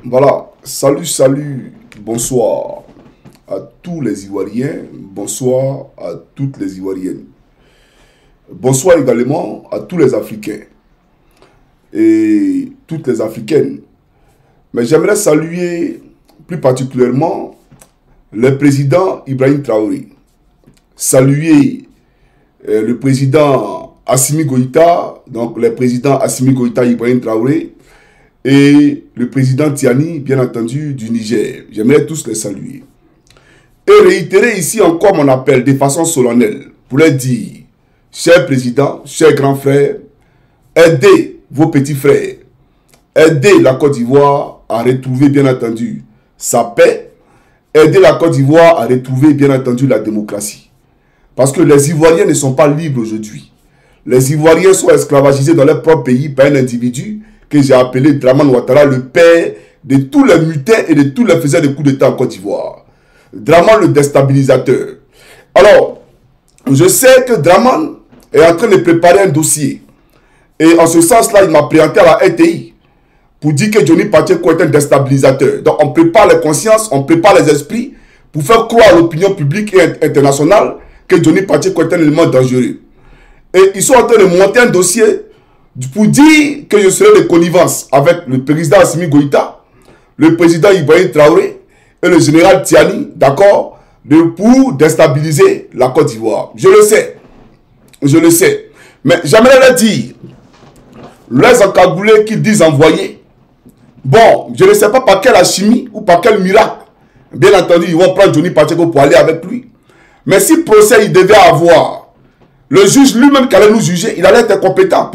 Voilà, salut, bonsoir à tous les Ivoiriens, bonsoir à toutes les Ivoiriennes. Bonsoir également à tous les Africains et toutes les Africaines. Mais j'aimerais saluer plus particulièrement le président Ibrahim Traoré. Saluer le président Assimi Goïta, donc le président Assimi Goïta Ibrahim Traoré, et le président Tiani, bien entendu, du Niger. J'aimerais tous les saluer. Et réitérer ici encore mon appel de façon solennelle pour leur dire, cher président, cher grand frère, aidez vos petits frères, aidez la Côte d'Ivoire à retrouver, bien entendu, sa paix, aidez la Côte d'Ivoire à retrouver, bien entendu, la démocratie. Parce que les Ivoiriens ne sont pas libres aujourd'hui. Les Ivoiriens sont esclavagisés dans leur propre pays par un individu que j'ai appelé Dramane Ouattara, le père de tous les mutins et de tous les faiseurs de coups d'État en Côte d'Ivoire. Dramane le déstabilisateur. Alors, je sais que Dramane est en train de préparer un dossier. Et en ce sens-là, il m'a présenté à la RTI pour dire que Johnny Pacheco est un déstabilisateur. Donc, on prépare les consciences, on prépare les esprits pour faire croire à l'opinion publique et internationale que Johnny Pacheco est un élément dangereux. Et ils sont en train de monter un dossier pour dire que je serai de connivence avec le président Assimi Goïta, le président Ibrahim Traoré et le général Tiani, d'accord, pour déstabiliser la Côte d'Ivoire. Je le sais. Mais j'aimerais leur dire, les encagoulés qu'ils disent envoyer, bon, je ne sais pas par quelle alchimie ou par quel miracle, bien entendu, ils vont prendre Johnny Pacheco pour aller avec lui. Mais si procès il devait avoir, le juge lui-même qui allait nous juger, il allait être compétent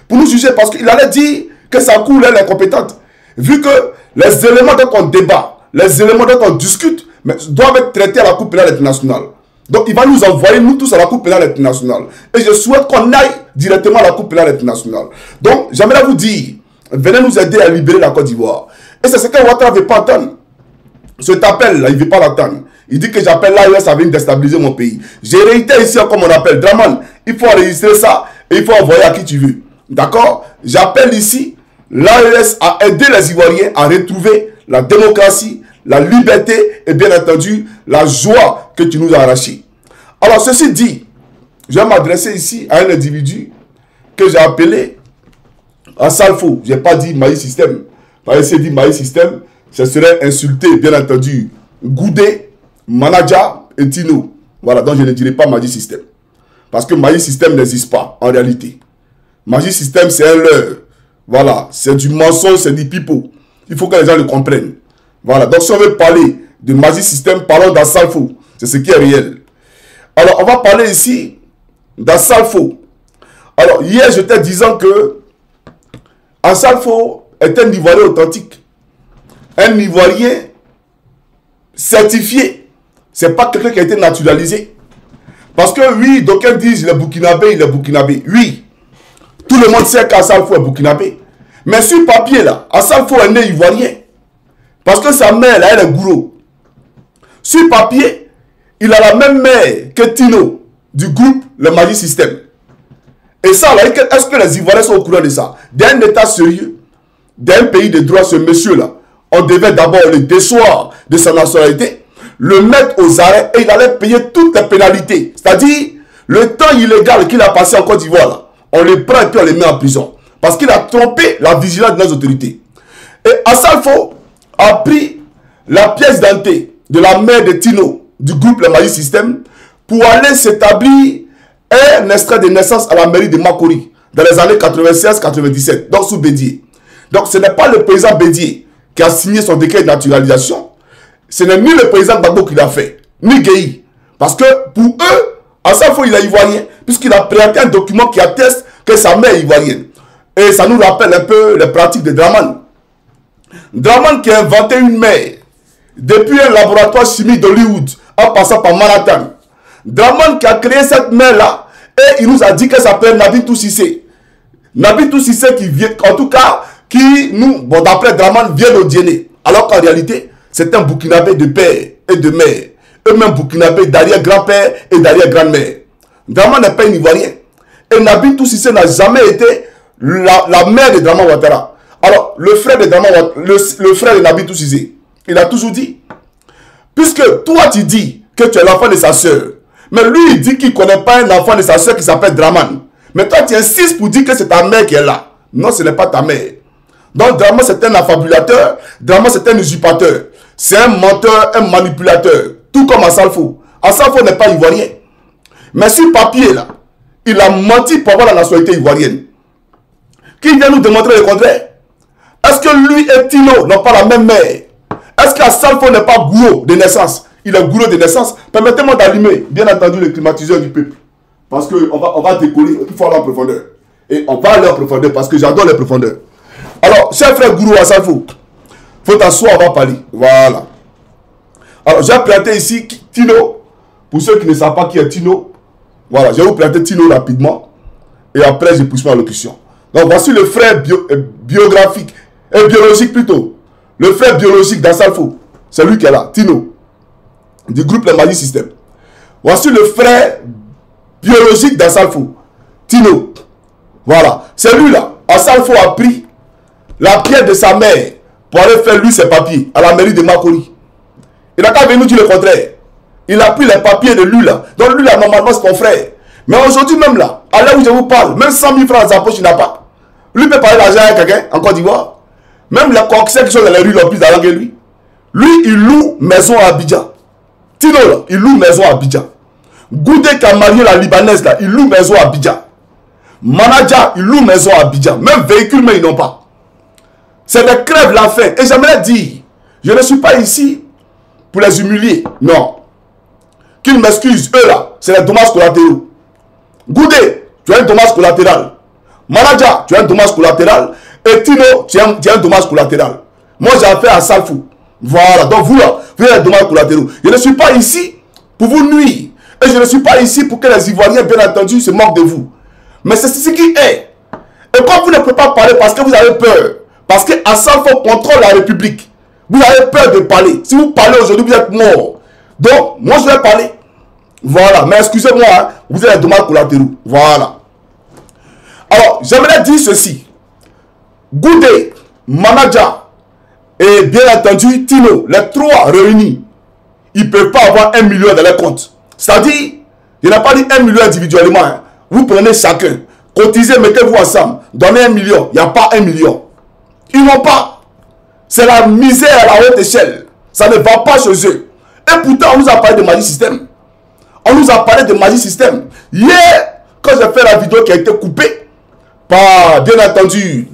pour nous juger parce qu'il allait dire que sa cour est incompétente. Vu que les éléments dont on débat, les éléments dont on discute, mais doivent être traités à la Cour pénale internationale. Donc il va nous envoyer, nous tous, à la Cour pénale internationale. Et je souhaite qu'on aille directement à la Cour pénale internationale. Donc j'aimerais vous dire, venez nous aider à libérer la Côte d'Ivoire. Et c'est ce que Ouattara ne veut pas entendre. Cet appel-là, il ne veut pas l'attendre. Il dit que j'appelle l'AES à venir déstabiliser mon pays. J'ai réitéré ici encore mon appel. Dramane, il faut enregistrer ça et il faut envoyer à qui tu veux. D'accord? J'appelle ici l'AES à aider les Ivoiriens à retrouver la démocratie, la liberté et bien entendu la joie que tu nous as arrachée. Alors ceci dit, je vais m'adresser ici à un individu que j'ai appelé Assalfo. Je n'ai pas dit Maïs System. Parce que si dit Maïs System, ce serait insulter bien entendu Goudé, Manager et Tino. Voilà, donc je ne dirai pas Magic System. Parce que Magic System n'existe pas, en réalité. Magic System, c'est un leurre. Voilà, c'est du mensonge, c'est du pipeau. Il faut que les gens le comprennent. Voilà, donc si on veut parler de Magic System, parlons d'Assalfo. C'est ce qui est réel. Alors, on va parler ici d'Assalfo. Alors, hier, j'étais disant que Assalfo est un Ivoirien authentique. Un Ivoirien certifié. C'est pas quelqu'un qui a été naturalisé. Parce que oui, d'aucuns disent il est burkinabé, il est burkinabé. Oui, tout le monde sait qu'Assalfo est burkinabé. Mais sur papier là, Assalfo est né ivoirien. Parce que sa mère là, elle est gourou. Sur papier, il a la même mère que Tino du groupe Le Magic System. Et ça là, est-ce que les Ivoiriens sont au courant de ça? D'un état sérieux, d'un pays de droit, ce monsieur là, on devait d'abord le déchoir de sa nationalité, le mettre aux arrêts et il allait payer toutes les pénalités. C'est-à-dire, le temps illégal qu'il a passé en Côte d'Ivoire, on le prend et puis on le met en prison. Parce qu'il a trompé la vigilance de nos autorités. Et Assalfo a pris la pièce d'identité de la mère de Tino, du groupe Le Magic System, pour aller s'établir un extrait de naissance à la mairie de Makori, dans les années 96-97, donc sous Bédier. Donc ce n'est pas le président Bédier qui a signé son décret de naturalisation. Ce n'est ni le président Gbagbo qui l'a fait, ni Gueye. Parce que pour eux, Assalfo il est ivoirien, puisqu'il a présenté un document qui atteste que sa mère est ivoirienne. Et ça nous rappelle un peu les pratiques de Dramane. Dramane qui a inventé une mère, depuis un laboratoire chimique d'Hollywood, en passant par Manhattan. Dramane qui a créé cette mère-là, et il nous a dit qu'elle s'appelle Nabitou Cissé. Nabitou Cissé qui vient, en tout cas, qui nous, bon d'après Dramane, vient au Djenné. Alors qu'en réalité, c'est un burkinabé de père et de mère. Eux-mêmes burkinabé d'arrière-grand-père et d'arrière-grand-mère. Dramane n'est pas un Ivoirien. Et Nabitou Cissé n'a jamais été la mère de Dramane Ouattara. Alors, le frère de Draman, le frère de Nabi Toussizé, il a toujours dit, puisque toi tu dis que tu es l'enfant de sa soeur, mais lui il dit qu'il ne connaît pas un enfant de sa soeur qui s'appelle Draman. Mais toi tu insistes pour dire que c'est ta mère qui est là. Non, ce n'est pas ta mère. Donc Draman c'est un affabulateur, Draman c'est un usurpateur, c'est un menteur, un manipulateur, tout comme Assalfo. Assalfo n'est pas ivoirien. Mais sur papier là, il a menti pour avoir la nationalité ivoirienne. Qui vient nous démontrer le contraire? Est-ce que lui et Tino n'ont pas la même mère? Est-ce qu'Assalfo n'est pas gourou de naissance? Il est gourou de naissance. Permettez-moi d'allumer, bien entendu, le climatiseur du peuple. Parce qu'on va décoller, il faut aller en profondeur. Et on va aller en profondeur parce que j'adore les profondeurs. Alors, cher frère gourou Assalfo, il faut t'asseoir, on va parler. Voilà. Alors, j'ai présenté ici Tino. Pour ceux qui ne savent pas qui est Tino, voilà, je vais vous présenter Tino rapidement. Et après, je pousse ma locution. Donc, voici le frère biographique, biologique plutôt. Le frère biologique d'Assalfo. C'est lui qui est là, Tino. Du groupe Le Magic System. Voici le frère biologique d'Assalfo. Tino. Voilà. C'est lui là. Assalfo a pris la pierre de sa mère pour aller faire lui ses papiers à la mairie de Makori. Il n'a qu'à venir nous dire le contraire. Il a pris les papiers de lui là. Donc lui là, normalement, c'est ton frère. Mais aujourd'hui même là, à l'heure où je vous parle, même 100 000 francs dans sa poche, il n'a pas. Lui peut parler d'argent à quelqu'un en Côte d'Ivoire. Même les coxers qui sont dans les rues, ils ont plus d'argent que lui. Lui, il loue maison à Abidjan. Tino là, il loue maison à Abidjan. Goudé qui a marié la Libanaise là, il loue maison à Abidjan. Manager, il loue maison à Abidjan. Même véhicule, mais ils n'ont pas. C'est des crèves la faim. Et j'aimerais dire, je ne suis pas ici pour les humilier. Non. Qu'ils m'excusent, eux là, c'est les dommages collatéraux. Goudé, tu as un dommage collatéral. Manager, tu as un dommage collatéral. Et Tino, tu as un dommage collatéral. Moi, j'ai affaire à Assalfo. Voilà. Donc, vous là, vous avez des dommages collatéraux. Je ne suis pas ici pour vous nuire. Et je ne suis pas ici pour que les Ivoiriens, bien entendu, se moquent de vous. Mais c'est ce qui est. Et quand vous ne pouvez pas parler parce que vous avez peur, parce que Assalfo contrôle la République, vous avez peur de parler. Si vous parlez aujourd'hui, vous êtes mort. Donc, moi, je vais parler. Voilà. Mais excusez-moi, hein, vous avez des dommages collatéraux. Voilà. Alors, j'aimerais dire ceci. Goudé, Manager et bien entendu Tino, les trois réunis, ils ne peuvent pas avoir 1 million dans leur compte. C'est-à-dire, il n'a pas dit 1 million individuellement. Hein. Vous prenez chacun, cotisez, mettez-vous ensemble, donnez 1 million. Il n'y a pas 1 million. Ils n'ont pas. C'est la misère à la haute échelle. Ça ne va pas chez eux. Et pourtant, on nous a parlé de Magic System. On nous a parlé de Magic System. Hier, quand j'ai fait la vidéo qui a été coupée par, bien entendu,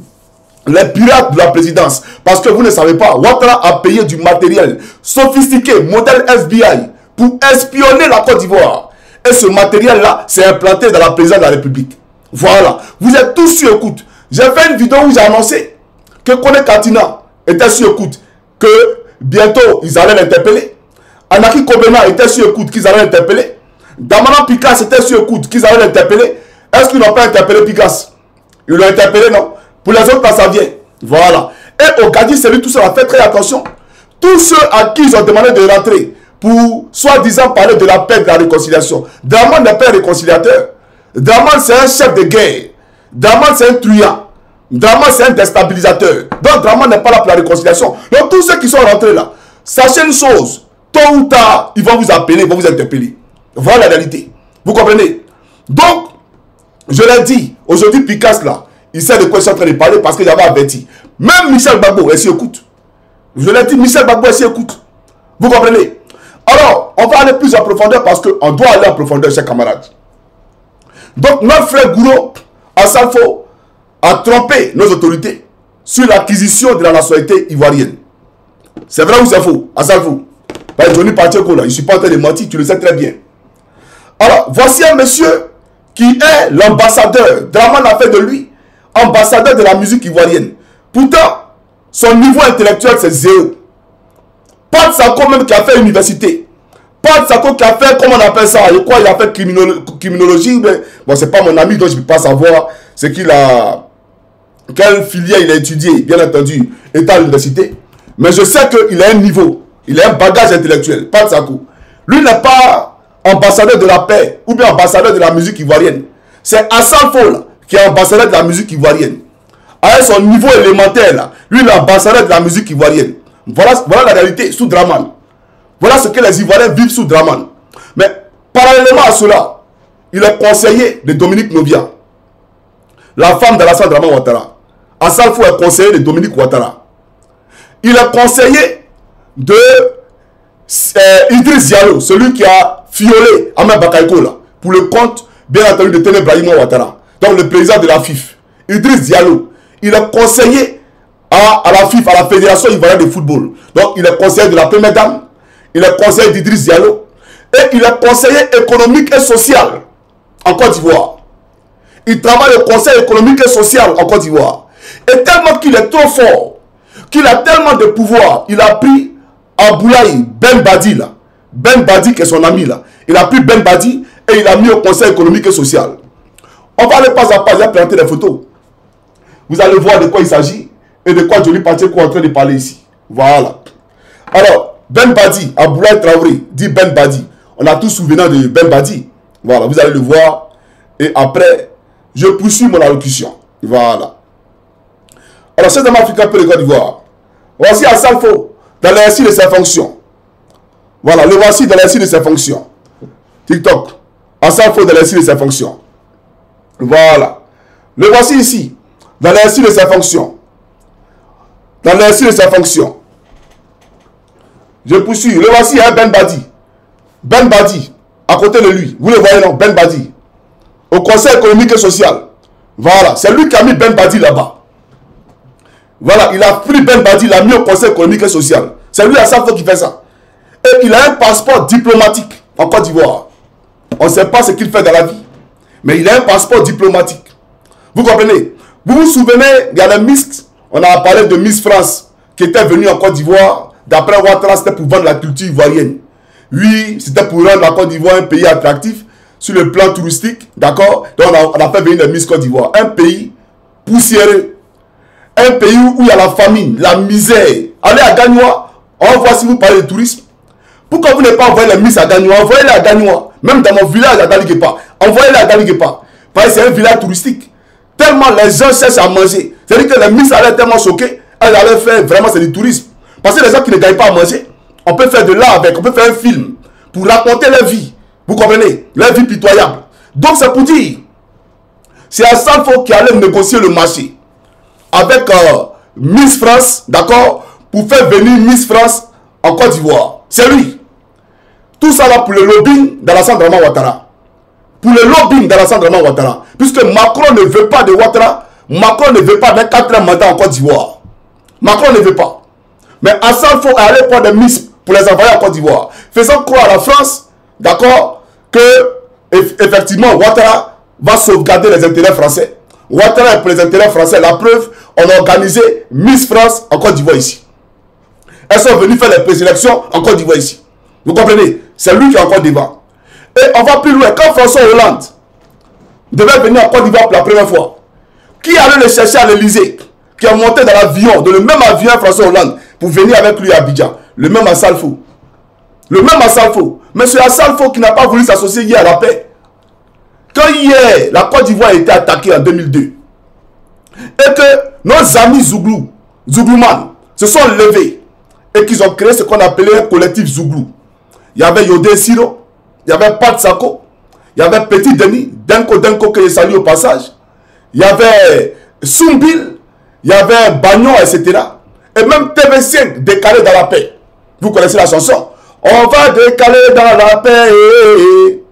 les pirates de la présidence, parce que vous ne savez pas, Ouattara a payé du matériel sophistiqué, modèle FBI, pour espionner la Côte d'Ivoire. Et ce matériel-là, c'est implanté dans la présidence de la République. Voilà. Vous êtes tous sur écoute. J'ai fait une vidéo où j'ai annoncé que Kone Katina était sur écoute, que bientôt, ils allaient l'interpeller. Anaki Kobena était sur écoute, qu'ils allaient l'interpeller. Damana Picasse était sur écoute, qu'ils allaient l'interpeller. Est-ce qu'ils n'ont pas interpellé Picasse? Ils l'ont interpellé, non? Pour les autres, ça vient. Voilà. Et au Gadi, c'est lui tout seul. Faites très attention. Tous ceux à qui ils ont demandé de rentrer pour, soi-disant, parler de la paix et de la réconciliation. Draman n'est pas un réconciliateur. Draman, c'est un chef de guerre. Draman, c'est un truand. Draman, c'est un déstabilisateur. Donc, Draman n'est pas là pour la réconciliation. Donc, tous ceux qui sont rentrés là, sachez une chose. Tôt ou tard, ils vont vous appeler, ils vont vous interpeller. Voilà la réalité. Vous comprenez? Donc, je l'ai dit, aujourd'hui, Picasse là, il sait de quoi je suis en train de parler parce que j'avais averti. Même Michel Gbagbo, elle s'y écoute. Je l'ai dit, Michel Gbagbo, elle s'y écoute. Vous comprenez? Alors, on va aller plus en profondeur parce qu'on doit aller en profondeur, chers camarades. Donc, notre frère Gouro, Assalfo, a trompé nos autorités sur l'acquisition de la nationalité ivoirienne. C'est vrai ou c'est faux, Assalfo? Johnny Pacheco, là, je ne suis pas en train de mentir, tu le sais très bien. Alors, voici un monsieur qui est l'ambassadeur. Draman a fait de lui ambassadeur de la musique ivoirienne. Pourtant, son niveau intellectuel, c'est zéro. Pas de Sako même qui a fait université. Pas de Sako qui a fait, comment on appelle ça, je crois qu'il a fait criminologie. Mais, bon, c'est pas mon ami, donc je ne peux pas savoir ce qu'il a, quelle filière il a étudié, bien entendu, étant à l'université. Mais je sais qu'il a un niveau, il a un bagage intellectuel. Pas de Sako. Lui n'est pas ambassadeur de la paix ou bien ambassadeur de la musique ivoirienne. C'est Assalfo qui est ambassadeur de la musique ivoirienne. avec son niveau élémentaire, là, lui, l'ambassadeur de la musique ivoirienne. Voilà la réalité sous Dramane. Voilà ce que les Ivoiriens vivent sous Dramane. Mais parallèlement à cela, il est conseiller de Dominique Novia, la femme d'Alassane Dramane Ouattara. Assalfo est conseiller de Dominique Ouattara. Il est conseiller de Idriss Diallo, celui qui a fiolé Ahmed Bakaïko là, pour le compte, bien entendu, de Téné Brahima Ouattara. Donc le président de la FIF. Idriss Diallo, il est conseiller à la FIF, à la Fédération Ivoirienne de Football. Donc il est conseiller de la Première Dame, il est conseiller d'Idriss Diallo, et il est conseiller économique et social en Côte d'Ivoire. Il travaille au conseil économique et social en Côte d'Ivoire. Et tellement qu'il est trop fort, qu'il a tellement de pouvoir, il a pris Aboulaye Ben Badi là, Ben Badi qui est son ami là, il a pris Ben Badi et il a mis au conseil économique et social. On va aller pas à pas, il a présenté des photos. Vous allez voir de quoi il s'agit et de quoi Johnny Pacheco est en train de parler ici. Voilà. Alors, Ben Badi, Aboulaye Traoré, dit Ben Badi. On a tous souvenir de Ben Badi. Voilà, vous allez le voir. Et après, je poursuis mon allocution. Voilà. Alors, ces hommes africains peuvent le Côte d'Ivoire. Voici Assalfo dans l'exercice de ses fonctions. Voilà, le voici dans l'exercice de ses fonctions. TikTok. Assalfo dans l'exercice de ses fonctions. Voilà. Le voici ici, dans l'exercice de ses fonctions. Dans l'exercice de ses fonctions. Je poursuis. Le voici, hein, Ben Badi. Ben Badi, à côté de lui. Vous le voyez, non? Ben Badi. Au Conseil économique et social. Voilà. C'est lui qui a mis Ben Badi là-bas. Voilà. Il a pris Ben Badi, il l'a mis au Conseil économique et social. C'est lui à chaque fois qui fait ça. Et il a un passeport diplomatique en Côte d'Ivoire. On ne sait pas ce qu'il fait dans la vie. Mais il a un passeport diplomatique. Vous comprenez? Vous vous souvenez, il y a la Miss, on a parlé de Miss France, qui était venue en Côte d'Ivoire. D'après Ouattara, c'était pour vendre la culture ivoirienne. Oui, c'était pour rendre la Côte d'Ivoire un pays attractif sur le plan touristique. D'accord? Donc on a fait venir la Miss Côte d'Ivoire. Un pays poussiéreux. Un pays où il y a la famine, la misère. Allez à Gagnoa, on va voir si vous parlez de tourisme. Pourquoi vous n'avez pas envoyé la Miss à Gagnoa? Envoyez-les à Gagnoa. Même dans mon village à Daliguepa. Envoyez-les à Daliguepa. Parce que c'est un village touristique. Tellement les gens cherchent à manger. C'est-à-dire que les Miss allaient tellement choquer. Elles allaient faire vraiment c'est du tourisme. Parce que les gens qui ne gagnent pas à manger, on peut faire de l'art avec, on peut faire un film pour raconter leur vie. Vous comprenez? Leur vie pitoyable. Donc c'est pour dire, c'est Assalfo qui allait négocier le marché avec Miss France, d'accord, pour faire venir Miss France en Côte d'Ivoire. C'est lui. Tout ça là pour le lobbying d'Alassane Dramane Ouattara. Pour le lobbying d'Alassane Dramane Ouattara. Puisque Macron ne veut pas de Ouattara, Macron ne veut pas d'un 4e mandat en Côte d'Ivoire. Macron ne veut pas. Mais Assalfo est allé prendre des Miss pour les envoyer en Côte d'Ivoire. Faisant croire à la France, d'accord, que effectivement Ouattara va sauvegarder les intérêts français. Ouattara est pour les intérêts français. La preuve, on a organisé Miss France en Côte d'Ivoire ici. Elles sont venues faire les présélections en Côte d'Ivoire ici. Vous comprenez? C'est lui qui est en Côte d'Ivoire. Et on va plus loin. Quand François Hollande devait venir en Côte d'Ivoire pour la première fois, qui allait le chercher à l'Elysée, qui a monté dans l'avion, dans le même avion François Hollande, pour venir avec lui à Abidjan? Le même Assalfo. Le même Assalfo. Mais c'est Assalfo qui n'a pas voulu s'associer hier à la paix. Quand hier, la Côte d'Ivoire a été attaquée en 2002, et que nos amis Zouglouman, se sont levés, et qu'ils ont créé ce qu'on appelait un collectif Zouglou. Il y avait Yodé Siro, il y avait Pat Sako, il y avait Petit Denis, Denko que je salue au passage, il y avait Soumbil, il y avait Bagnon, etc. Et même TV5 décalé dans la paix. Vous connaissez la chanson? On va décaler dans la paix.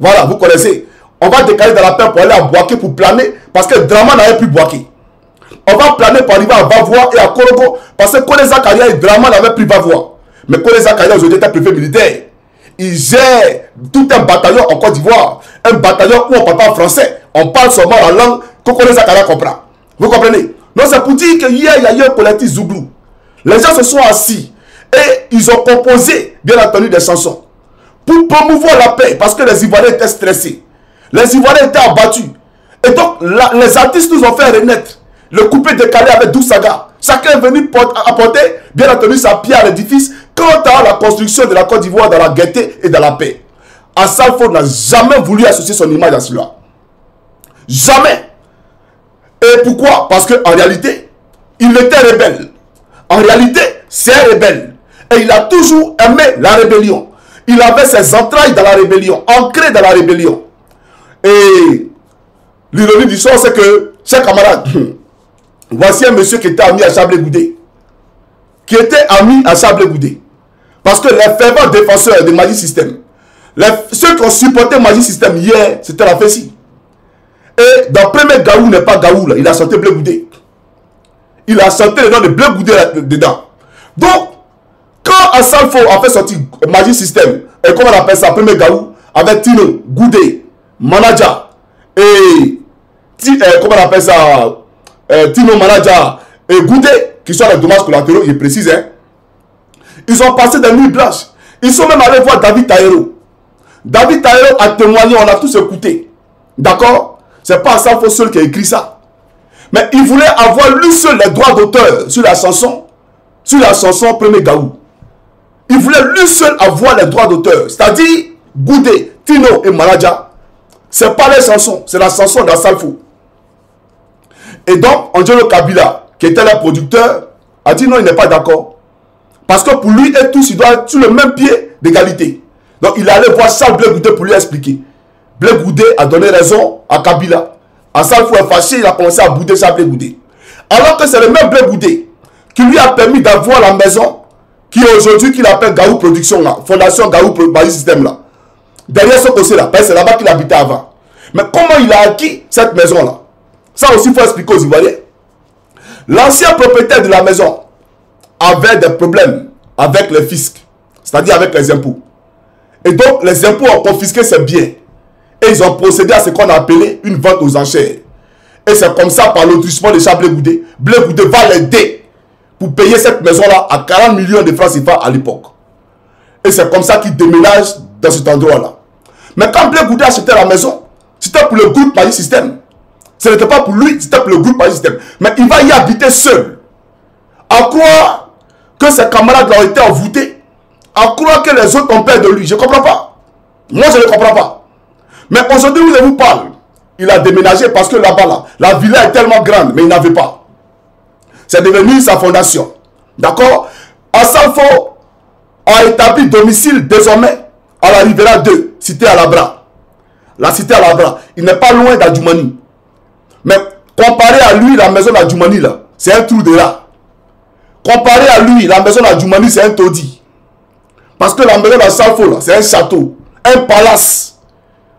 Voilà, vous connaissez. On va décaler dans la paix pour aller à Boaké pour planer, parce que Dramane n'avait plus Boaké. On va planer pour arriver à Bavois et à Korogo, parce que Kone Zakaria et Dramane n'avaient plus Bavois. Mais Kone Zakaria aujourd'hui est un préfet militaire. Il gère tout un bataillon en Côte d'Ivoire. Un bataillon où on parle pas français. On parle seulement la langue que Kone Zakaria comprend. Vous comprenez? Donc c'est pour dire que hier, il y a eu un collectif Zouglou. Les gens se sont assis et ils ont composé, bien entendu, des chansons pour promouvoir la paix, parce que les Ivoiriens étaient stressés. Les Ivoiriens étaient abattus. Et donc, les artistes nous ont fait renaître. Le coupé décalé avec Doussaga. Chacun est venu apporter, bien entendu, sa pierre à l'édifice quant à la construction de la Côte d'Ivoire dans la gaieté et dans la paix. Assalfo n'a jamais voulu associer son image à cela. Jamais. Et pourquoi? Parce qu'en réalité, Il était rebelle. En réalité, c'est un rebelle. Et il a toujours aimé la rébellion. Il avait ses entrailles dans la rébellion, ancrées dans la rébellion. Et l'ironie du sort, c'est que, chers camarades, voici un monsieur qui était ami à Chablé Goudé. Qui était ami à Chablé Goudé. Parce que les fervents défenseurs de Magic System, ceux qui ont supporté Magic System hier, c'était la Fessi. Et dans le premier Gaou n'est pas Gaou, là, il a chanté Blé Goudé. Il a chanté le nom de Blé Goudé dedans. Donc, quand Assalfo a fait sortir Magic System, et comment on appelle ça, premier Gaou, avec Tino, Goudé, Manaja, et comment on appelle ça, Tino, Manaja, et Goudé, qui sont les dommages collatéraux, il précise, hein. Ils ont passé des nuits blanches. Ils sont même allés voir David Taïro. David Taïro a témoigné, on a tous écouté. D'accord? C'est pas Assalfo seul qui a écrit ça. Mais il voulait avoir lui seul les droits d'auteur sur la chanson Premier Gaou. Il voulait lui seul avoir les droits d'auteur. C'est-à-dire, Goudé, Tino et Manaja. C'est pas les chansons, c'est la chanson d'Assalfo. Et donc, Angelo Kabila, qui était le producteur, a dit non, il n'est pas d'accord. Parce que pour lui et tous, il doit être sur le même pied d'égalité. Donc, il allait voir Charles Blé Goudé pour lui expliquer. Blé Goudé a donné raison à Kabila. Assalfo est fâché, il a commencé à bouder Charles Blé Goudé. Alors que c'est le même Blé Goudé qui lui a permis d'avoir la maison qui aujourd'hui qu'il appelle Gaou Production, là, Fondation Gaou Magic System là. Derrière ce côté là, parce que c'est là-bas qu'il habitait avant. Mais comment il a acquis cette maison là? Ça aussi il faut expliquer aux Ivoiriens. L'ancien propriétaire de la maison avait des problèmes avec les fiscs, c'est-à-dire avec les impôts. Et donc les impôts ont confisqué ses biens. Et ils ont procédé à ce qu'on a appelé une vente aux enchères. Et c'est comme ça, par l'autrisement de Charles Blé Goudé, Blé Goudé va l'aider pour payer cette maison-là à 40 millions de francs CFA à l'époque. Et c'est comme ça qu'il déménage dans cet endroit-là. Mais quand Blé Goudé achetait la maison, c'était pour le groupe Magic System. Ce n'était pas pour lui, c'était pour le groupe Magic System. Mais il va y habiter seul. À croire que ses camarades ont été envoûtés, à croire que les autres ont peur de lui. Je ne comprends pas. Moi, je ne comprends pas. Mais aujourd'hui, où je vous parle, il a déménagé parce que là-bas, là, la villa est tellement grande, mais il n'avait pas. C'est devenu sa fondation. D'accord? Assalfo a établi domicile désormais à la Rivera 2, cité Alabra. La cité Alabra, il n'est pas loin d'Adjoumani. Mais comparé à lui, la maison d'Adjoumani, là, c'est un trou de rat. Comparé à lui, la maison d'Adjoumani, c'est un taudis. Parce que la maison d'Assalfo, là, c'est un château, un palace.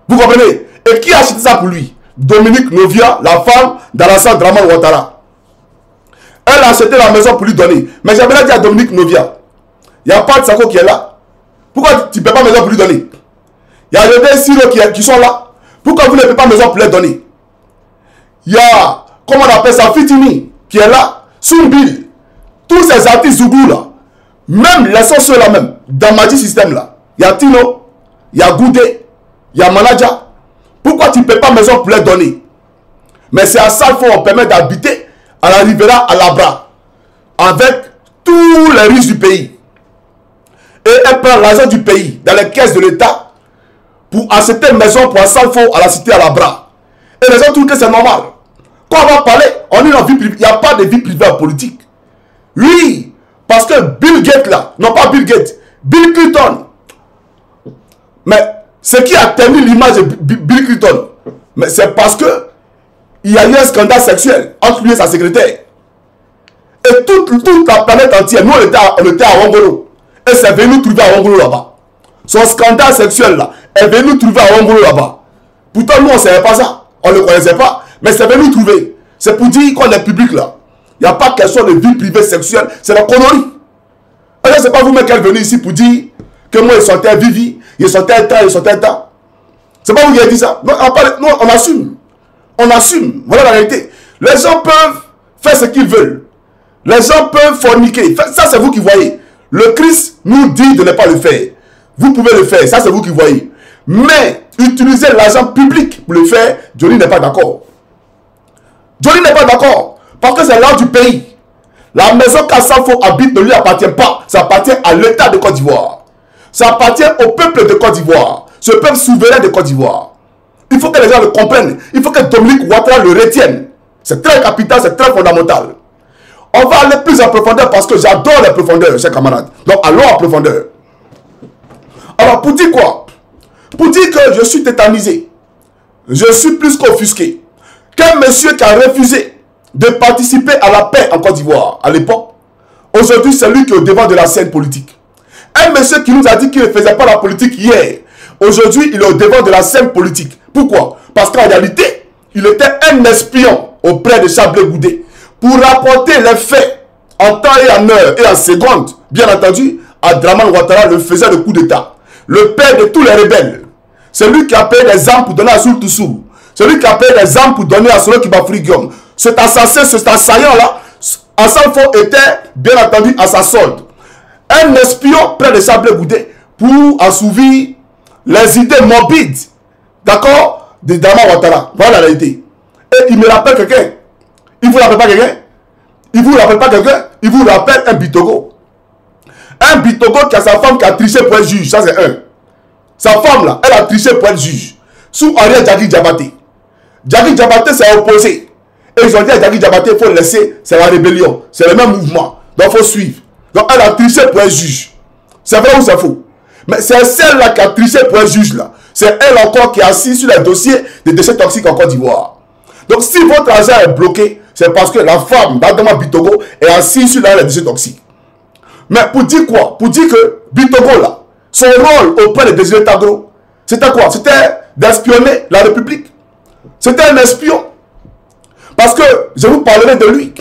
Vous comprenez? Et qui a acheté ça pour lui? Dominique Novia, la femme d'Alassane Draman Ouattara. Elle a acheté la maison pour lui donner. Mais j'aimerais dire à Dominique Novia, il n'y a pas de Sako qui est là. Pourquoi tu ne paies pas maison pour lui donner? Il y a des Siro qui sont là. Pourquoi vous ne payez pas maison pour les donner? Il y a, comment on appelle ça, Fitini qui est là. Soumbil. Tous ces artistes Zougou là. Même les ceux là même. Dans Magic System là. Il y a Tino. Il y a Goudé. Il y a Manaja. Pourquoi tu ne payes pas maison pour les donner? Mais c'est à ça qu'il faut permettre d'habiter à la Rivera Alabra. Avec tous les riches du pays. Et elle prend l'argent du pays dans les caisses de l'État pour acheter une maison pour Assalfo à la cité Alabra. Et les gens trouvent que c'est normal. Quand on va parler, on est dans vie privée. Il n'y a pas de vie privée en politique. Oui, parce que Bill Gates là, non pas Bill Gates, Bill Clinton. Mais ce qui a terminé l'image de Bill Clinton, mais c'est parce que il y a eu un scandale sexuel entre lui et sa secrétaire. Et toute la planète entière, nous on était à Wongolo. Et c'est venu nous trouver à Wongolo là-bas. Son scandale sexuel là est venu nous trouver à Wongolo là-bas. Pourtant nous on ne savait pas ça. On ne le connaissait pas. Mais c'est venu nous trouver. C'est pour dire qu'on est public là. Il n'y a pas question de vie privée sexuelle. C'est la connerie. Alors c'est pas vous-même qui êtes venu ici pour dire que moi il sortait Vivi, il sortait un temps, il sortait un temps. C'est pas vous qui avez dit ça. Non, on assume. On assume. Voilà la réalité. Les gens peuvent faire ce qu'ils veulent. Les gens peuvent forniquer. Ça, c'est vous qui voyez. Le Christ nous dit de ne pas le faire. Vous pouvez le faire. Ça, c'est vous qui voyez. Mais utiliser l'argent public pour le faire, Johnny n'est pas d'accord. Johnny n'est pas d'accord. Parce que c'est l'argent du pays. La maison qu'Assalfo habite ne lui appartient pas. Ça appartient à l'État de Côte d'Ivoire. Ça appartient au peuple de Côte d'Ivoire. Ce peuple souverain de Côte d'Ivoire. Il faut que les gens le comprennent. Il faut que Dominique Ouattara le retienne. C'est très capital, c'est très fondamental. On va aller plus en profondeur parce que j'adore les profondeurs, chers camarades. Donc, allons en profondeur. Alors, pour dire quoi? Pour dire que je suis tétanisé. Je suis plus qu'offusqué. Qu'un monsieur qui a refusé de participer à la paix en Côte d'Ivoire à l'époque, aujourd'hui, c'est lui qui est au devant de la scène politique. Un monsieur qui nous a dit qu'il ne faisait pas la politique hier, aujourd'hui, il est au devant de la scène politique. Pourquoi? Parce qu'en réalité, il était un espion auprès de Chablé Goudé pour rapporter les faits en temps et en heure et en seconde. Bien entendu, Abdraman Ouattara le faisait le coup d'État. Le père de tous les rebelles. C'est lui qui a payé des armes pour donner à Soul Toussou. C'est lui qui a payé des armes pour donner à Solo Kibafrigium. Cet assassin, cet assaillant-là, Assalfo était bien entendu à sa solde. Un espion près de Chablé Goudé pour assouvir les idées morbides, d'accord, de Abdraman Ouattara. Voilà la réalité. Et il me rappelle quelqu'un. Il vous rappelle pas quelqu'un? Il vous rappelle pas quelqu'un? Il vous rappelle un Bitogo. Un Bitogo qui a sa femme qui a triché pour être juge. Ça, c'est un. Sa femme, là, elle a triché pour être juge. Sous Ariel Djagi Diabaté. Djagi Diabaté s'est opposé. Et ils ont dit à Djagi Diabaté, il faut le laisser. C'est la rébellion. C'est le même mouvement. Donc, il faut suivre. Donc, elle a triché pour être juge. C'est vrai ou c'est faux? Mais c'est celle-là qui a triché pour être juge, là. C'est elle encore qui est assise sur les dossiers des déchets toxiques en Côte d'Ivoire. Donc, si votre argent est bloqué, c'est parce que la femme d'Adama Bitogo est assise sur les déchets toxiques. Mais pour dire quoi? Pour dire que Bitogo, là, son rôle auprès de Désiré Tagro, c'était quoi? C'était d'espionner la République. C'était un espion. Parce que, je vous parlerai de lui.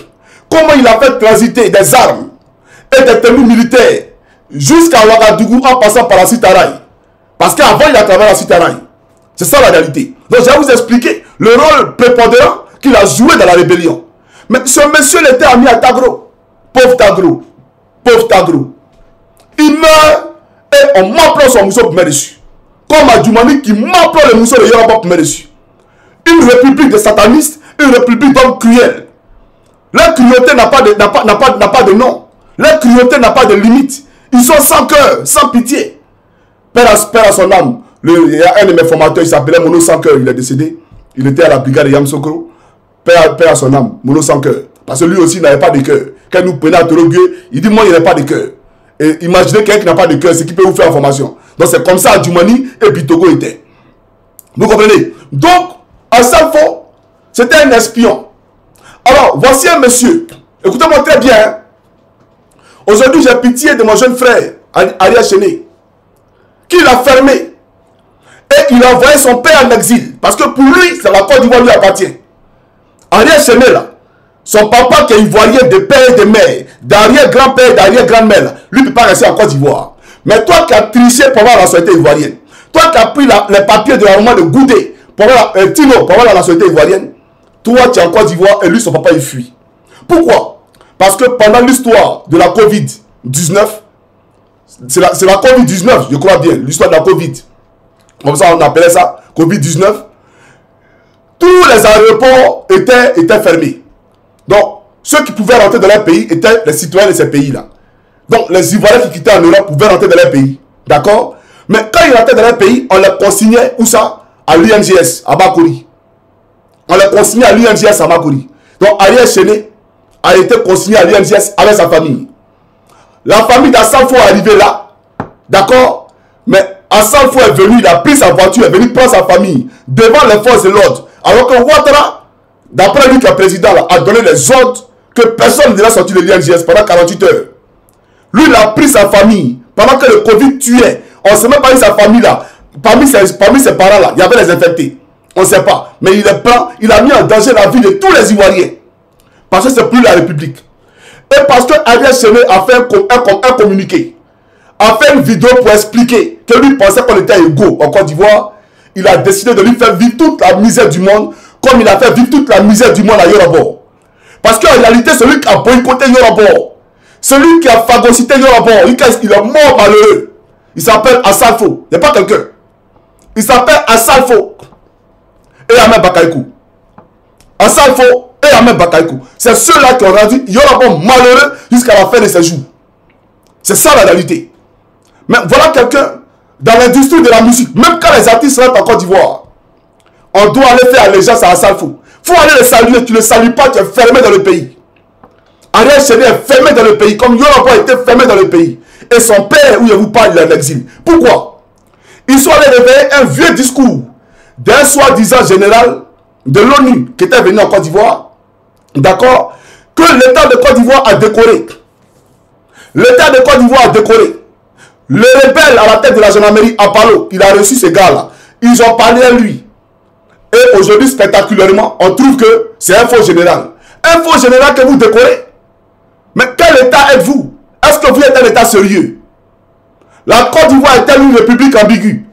Comment il a fait transiter des armes et des tenues militaires jusqu'à Ouagadougou en passant par la Citaraï. Parce qu'avant, il a travaillé à la Citaraï. C'est ça la réalité. Donc, je vais vous expliquer le rôle prépondérant qu'il a joué dans la rébellion. Mais ce monsieur était ami à Tagro. Pauvre Tagro. Pauvre Tagro. Il meurt et on m'apprend son mousseau pour mettre dessus. Comme à Djoumani qui m'apprend le mousseau de Yoruba pour mettre dessus. Une république de satanistes, une république d'hommes cruels. La cruauté n'a pas de nom. La cruauté n'a pas de limite. Ils sont sans cœur, sans pitié. Père à son âme. Il y a un de mes formateurs, il s'appelait Mono Sans Cœur, il est décédé. Il était à la brigade de Yamsokro. Père à son âme, Mono Sans Cœur. Parce que lui aussi n'avait pas de cœur. Quand il nous prenait à Torogué, il dit moi il n'a pas de cœur. Et imaginez quelqu'un qui n'a pas de cœur, c'est qui peut vous faire en formation. Donc c'est comme ça à Djoumani et Bitogo était. Vous comprenez? Donc, Assalfo, c'était un espion. Alors, voici un monsieur. Écoutez-moi très bien. Hein. Aujourd'hui, j'ai pitié de mon jeune frère, Ariel Chené, qui l'a fermé. Et il a envoyé son père en exil. Parce que pour lui, c'est la Côte d'Ivoire lui appartient. Ariel Chené, là, son papa qui est ivoirien de père et de mère, d'arrière-grand-père et d'arrière-grand-mère, lui ne peut pas rester en Côte d'Ivoire. Mais toi qui as triché pour avoir la nationalité ivoirienne, toi qui as pris les papiers de la maman de Goudé, pour avoir Tino, pour avoir la nationalité ivoirienne, toi tu es en Côte d'Ivoire et lui son papa il fuit. Pourquoi? Parce que pendant l'histoire de la Covid-19, c'est la Covid-19, je crois bien, l'histoire de la Covid, comme ça on appelait ça, Covid-19, tous les aéroports étaient fermés. Donc, ceux qui pouvaient rentrer dans leur pays étaient les citoyens de ces pays-là. Donc, les Ivoiriens qui quittaient en Europe pouvaient rentrer dans leur pays. D'accord? Mais quand ils rentraient dans leur pays, on les consignait, où ça? À l'UNGS, à Makori. On les consignait à l'UNGS à Makori. Donc, Ariel Chené a été consigné à l'UNGS avec sa famille. La famille d'Assalfo est arrivée là. D'accord? Mais Assalfo est venu, il a pris sa voiture, est venu prendre sa famille devant les forces de l'ordre. Alors que Ouattara, d'après lui qui est président, là, a donné les ordres que personne ne devait sortir de l'UNGS pendant 48 heures. Lui, il a pris sa famille pendant que le Covid tuait. On ne sait même pas si sa famille là, parmi ses parents là, il y avait les infectés. On ne sait pas. Mais il les prend, il a mis en danger la vie de tous les Ivoiriens. Parce que c'est plus la République. Et parce que Ariel Chené a fait un communiqué, a fait une vidéo pour expliquer que lui pensait qu'on était égaux en Côte d'Ivoire, il a décidé de lui faire vivre toute la misère du monde, comme il a fait vivre toute la misère du monde à Yorobor. Parce qu'en réalité, celui qui a boycotté Yorobor, celui qui a phagocyté Yorobor, il est mort malheureux. Il s'appelle Assalfo. Il n'est pas quelqu'un. Il s'appelle Assalfo. Et Ahmed Bakaykou. Assalfo et Ahmed Bakaykou. C'est ceux-là qui ont rendu Yorobor malheureux jusqu'à la fin de ses jours. C'est ça la réalité. Mais voilà quelqu'un dans l'industrie de la musique. Même quand les artistes rentrent en Côte d'Ivoire, on doit aller faire allégeance à Assalfo. Il faut aller le saluer. Tu ne le salues pas, tu es fermé dans le pays. Ariel Chéné est fermé dans le pays, comme Yorobo a été fermé dans le pays. Et son père, où je vous parle, il est en exil. Pourquoi? Ils sont allés réveiller un vieux discours d'un soi-disant général de l'ONU qui était venu en Côte d'Ivoire, d'accord, que l'État de Côte d'Ivoire a décoré. L'État de Côte d'Ivoire a décoré. Le rebelle à la tête de la gendarmerie, Apollo, il a reçu ces gars-là. Ils ont parlé à lui. Et aujourd'hui, spectaculairement, on trouve que c'est un faux général. Un faux général que vous décorez. Mais quel État êtes-vous? Est-ce que vous êtes un État sérieux? La Côte d'Ivoire est une république ambiguë.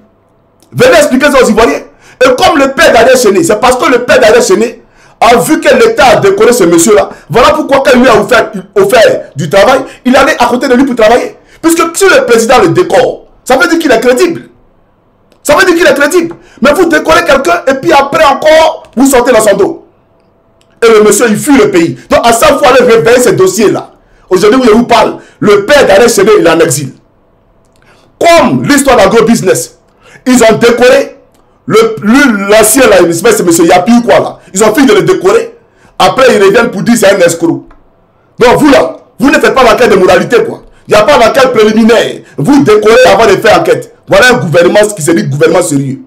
Venez expliquer ça aux Ivoiriens. Et comme le père d'Ariel Chéné, c'est parce que le père d'Ariel Chéné a vu que l'État a décoré ce monsieur-là. Voilà pourquoi quand il lui a offert du travail, il allait à côté de lui pour travailler. Puisque si le président le décore, ça veut dire qu'il est crédible. Ça veut dire qu'il est crédible. Mais vous décorez quelqu'un et puis après encore, vous sortez dans son dos. Et le monsieur, il fuit le pays. Donc à chaque fois, il réveille ces dossiers-là. Aujourd'hui, où je vous parle, le père d'Ariel Chéné, il est en exil. Comme l'histoire d'agro-business, ils ont décoré l'ancien là, c'est M. Yapi ou quoi là. Ils ont fini de le décorer. Après, ils reviennent pour dire c'est un escroc. Donc vous là, vous ne faites pas l'enquête de moralité quoi. Il n'y a pas d'enquête préliminaire. Vous décorez avant de faire enquête. Voilà un gouvernement qui se dit gouvernement sérieux.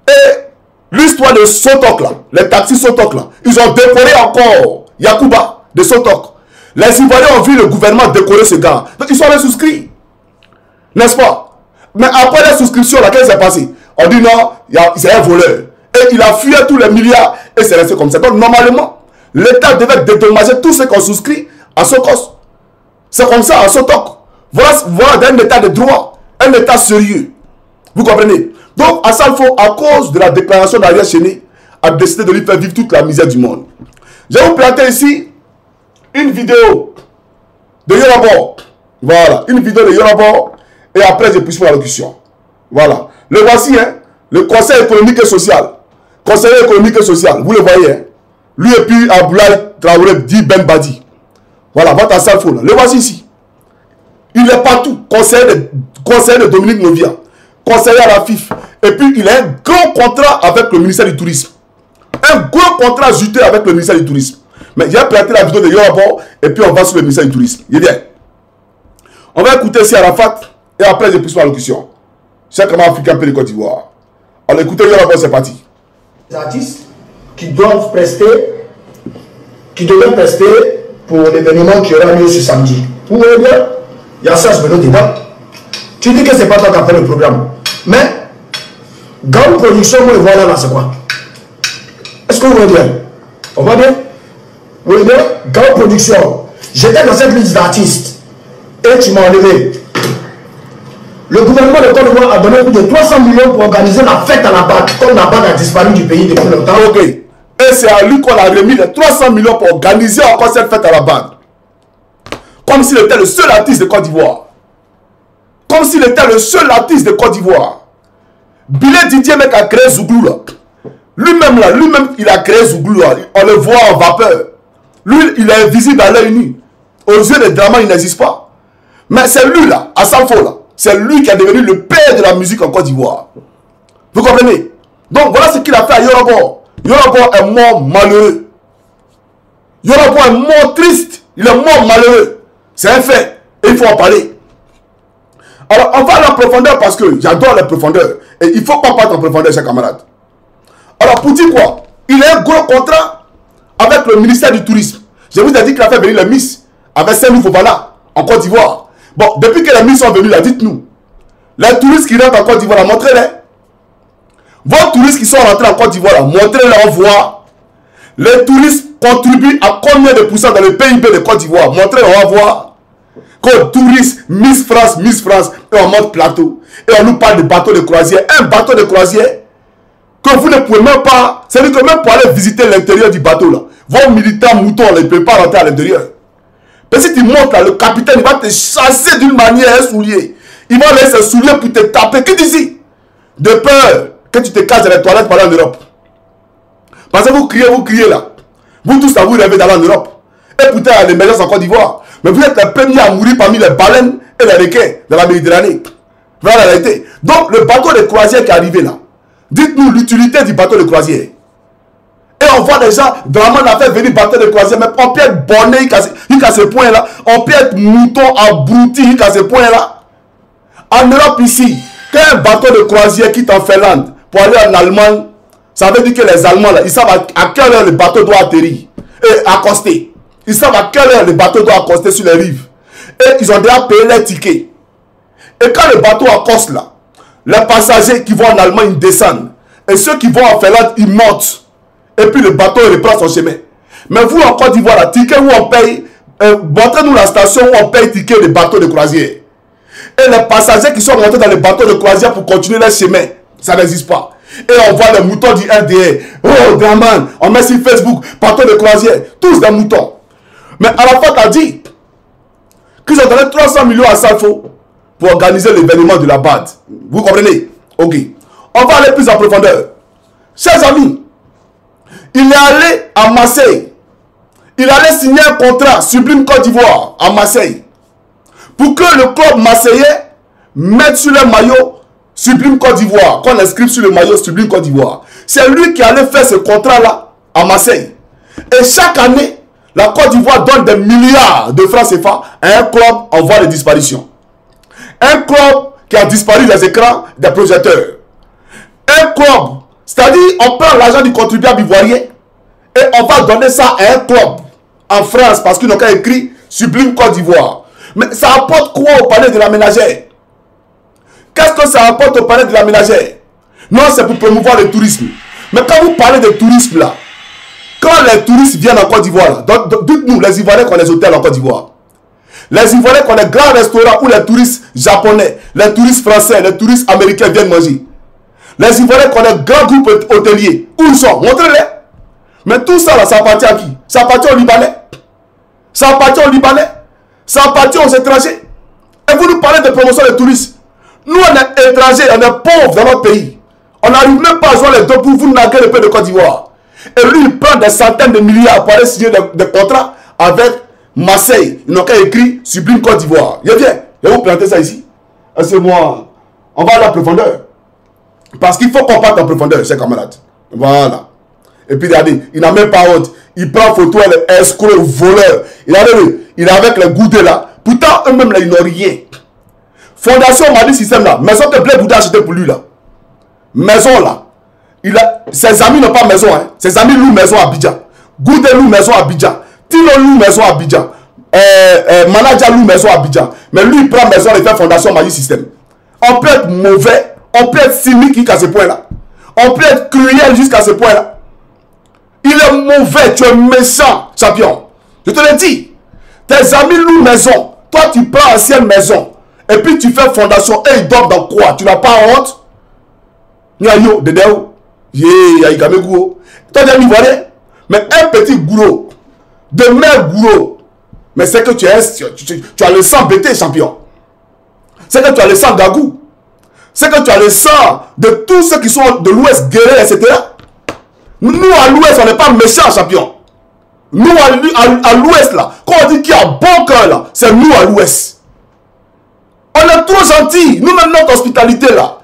Et l'histoire de Sotok là, les taxis Sotok là, ils ont décoré encore Yacouba de Sotok. Les Ivoiriens ont vu le gouvernement décorer ce gars. Donc ils sont allés souscrits. N'est-ce pas? Mais après la souscription, laquelle s'est passée? On dit non, c'est un voleur. Et il a fui tous les milliards et c'est resté comme ça. Donc normalement, l'État devait dédommager tous ceux qui ont souscrit à Sokos. C'est comme ça, à Sotok. Voilà un État de droit, un État sérieux. Vous comprenez? Donc, Assalfo, à cause de la déclaration d'Ariel Chéné, a décidé de lui faire vivre toute la misère du monde. Je vais vous planter ici une vidéo de Yorobo. Voilà, une vidéo de Yorobo. Et après, je poursuis la locution. Voilà. Le voici, hein, le Conseil économique et social. Conseiller économique et social, vous le voyez. Hein? Lui et puis Aboulaye Traoré dit Ben Badi. Voilà, votre Assalfo là. Le voici ici. Il est partout. Conseiller de Dominique Novia. Conseiller à la FIF. Et puis, il a un grand contrat avec le ministère du Tourisme. Un gros contrat juteux avec le ministère du Tourisme. Mais j'ai planté la vidéo de Yorobo et puis on va sur le ministère du Tourisme. Il est bien. On va écouter ici Arafat et après je pousse ma locution. C'est comment africain peu de Côte d'Ivoire. On écoute Yorobo, c'est parti. Les artistes qui doivent prester, qui devaient prester pour l'événement qui aura lieu ce samedi. Vous voyez bien, il y a ça, je me dedans. Tu dis que c'est pas toi qui as fait le programme. Mais, grande production, moi, voilà là, c'est quoi? Est-ce que vous voyez bien? On va bien? Vous voyez bien? Grande production. J'étais dans cette liste d'artistes. Et tu m'as enlevé. Le gouvernement de Côte d'Ivoire a donné plus de 300 millions pour organiser la fête à la BAC, comme la BAC a disparu du pays depuis longtemps. Ok. Et c'est à lui qu'on a remis les 300 millions pour organiser encore cette fête à la BAC. Comme s'il était le seul artiste de Côte d'Ivoire. Comme s'il était le seul artiste de Côte d'Ivoire. Billet Didier mec a créé Zouglou là. Lui-même là, il a créé Zouglou là. On le voit en vapeur. Lui, il est invisible à l'œil nu. Aux yeux des dramas, il n'existe pas. Mais c'est lui là, Assalfo là. C'est lui qui est devenu le père de la musique en Côte d'Ivoire. Vous comprenez? Donc voilà ce qu'il a fait à Yorobo. Yorobo est mort malheureux. Yorobo est mort triste. Il est mort malheureux. C'est un fait. Et il faut en parler. Alors, on va à la profondeur parce que j'adore la profondeur. Et il ne faut pas partir en profondeur, chers camarades. Alors, pour dire quoi? Il a un gros contrat avec le ministère du Tourisme. Je vous ai dit qu'il a fait venir les Miss avec Saint-Louis Fofana en Côte d'Ivoire. Bon, depuis que les Miss sont venus là, dites-nous. Les touristes qui rentrent en Côte d'Ivoire, montrez-les. Vos touristes qui sont rentrés en Côte d'Ivoire, montrez-les, on voit. Les touristes contribuent à combien de pourcents dans le PIB de Côte d'Ivoire? Montrez-les, on va voir. Quand touristes, Miss France, et on monte plateau. Et on nous parle de bateau de croisière. Un bateau de croisière que vous ne pouvez même pas, c'est-à-dire que même pour aller visiter l'intérieur du bateau là, vos militants moutons ne peuvent pas rentrer à l'intérieur. Mais si tu montes là, le capitaine il va te chasser d'une manière un soulier. Il va laisser ses souliers pour te taper. Qu'est-ce que tu dis? De peur que tu te casses dans les toilettes pour aller en Europe. Parce que vous criez là. Vous tous là, vous rêvez d'aller en Europe. Et pourtant, il y a l'émergence en Côte d'Ivoire. Mais vous êtes les premiers à mourir parmi les baleines et les requins de la Méditerranée. Voilà la réalité. Donc, le bateau de croisière qui est arrivé là, dites-nous l'utilité du bateau de croisière. Et on voit des gens, vraiment, on a fait venir bateau de croisière, mais on peut être borné jusqu'à ce point-là. On peut être mouton abruti jusqu'à ce point-là. En Europe ici, quand un bateau de croisière quitte en Finlande pour aller en Allemagne, ça veut dire que les Allemands, là, ils savent à quelle heure le bateau doit atterrir et accoster. Ils savent à quelle heure le bateau doit accoster sur les rives. Et ils ont déjà payé les tickets. Et quand le bateau accoste là, les passagers qui vont en Allemagne, ils descendent. Et ceux qui vont en Finlande, ils montent. Et puis le bateau reprend son chemin. Mais vous en Côte d'Ivoire, ticket où on paye, montrez-nous la station où on paye ticket de bateau de croisière. Et les passagers qui sont montés dans les bateaux de croisière pour continuer leur chemin, ça n'existe pas. Et on voit les moutons du RDR. Oh, Draman, on met sur Facebook, bateau de croisière, tous des moutons. Mais à la fois, tu as dit qu'ils ont donné 300 millions à Salfo pour organiser l'événement de la BAD. Vous comprenez? Ok. On va aller plus en profondeur. Chers amis, il est allé à Marseille. Il allait signer un contrat Sublime Côte d'Ivoire à Marseille pour que le club marseillais mette sur le maillot Sublime Côte d'Ivoire, qu'on inscrive sur le maillot Sublime Côte d'Ivoire. C'est lui qui allait faire ce contrat-là à Marseille. Et chaque année, la Côte d'Ivoire donne des milliards de francs CFA à un club en voie de disparition. Un club qui a disparu des écrans des projecteurs. Un club, c'est-à-dire on prend l'argent du contribuable ivoirien et on va donner ça à un club en France parce qu'ils n'ont qu'à écrit Sublime Côte d'Ivoire. Mais ça apporte quoi au palais de la ménagère? Qu'est-ce que ça apporte au palais de la ménagère? Non, c'est pour promouvoir le tourisme. Mais quand vous parlez de tourisme là, quand les touristes viennent en Côte d'Ivoire, dites-nous, les Ivoiriens qui ont les hôtels en Côte d'Ivoire, les Ivoiriens qui ont les grands restaurants où les touristes japonais, les touristes français, les touristes américains viennent manger, les Ivoiriens qui ont les grands groupes hôteliers, où ils sont? Montrez-les. Mais tout ça là, ça appartient à qui? Ça appartient aux Libanais. Ça appartient aux Libanais. Ça appartient aux étrangers. Et vous nous parlez de promotion des touristes. Nous, on est étrangers, on est pauvres dans notre pays. On n'arrive même pas à jouer les deux pour vous naguer le pays de Côte d'Ivoire. Et lui, il prend des centaines de milliards pour aller signer des contrats avec Marseille. Ils n'ont qu'à écrire Sublime Côte d'Ivoire. Il vient, et vous plantez ça ici. Et c'est moi. On va à la profondeur. Parce qu'il faut qu'on parte en profondeur, chers camarades. Voilà. Et puis regardez, il n'a même pas honte. Il prend photo, elle est escroc, voleur. Il est avec les goudets là. Pourtant, eux-mêmes là, ils n'ont rien. Fondation Mali Système là. Maison que Blé Bouddha a acheté pour lui là. Maison là. Ses amis n'ont pas maison. Hein. Ses amis louent maison à Abidjan. Goudé loue maison à Abidjan. Tino loue maison à Abidjan. Manager loue maison à Abidjan. Mais lui, il prend maison et fait Fondation Mali Système. On peut être mauvais. On peut être cynique jusqu'à ce point là. On peut être cruel jusqu'à ce point là. Il est mauvais, tu es méchant, champion. Je te l'ai dit. Tes amis louent maison. Toi, tu prends ancienne maison. Et puis tu fais fondation. Et ils dorment dans quoi? Tu n'as pas honte? Nyayo, Dedeo. Yé, Aïkamegou. Toi, tu es un Ivoirien. Mais un petit gourou. De mère gourou. Mais c'est que tu as le sang bêté, champion. C'est que tu as le sang gagou. C'est que tu as le sang de tous ceux qui sont de l'Ouest, guerriers, etc. Nous, à l'Ouest, on n'est pas méchants, champion. Nous, à l'Ouest, là, quand on dit qu'il y a un bon cœur, là, c'est nous à l'Ouest. On est trop gentils. Nous, même notre hospitalité, là,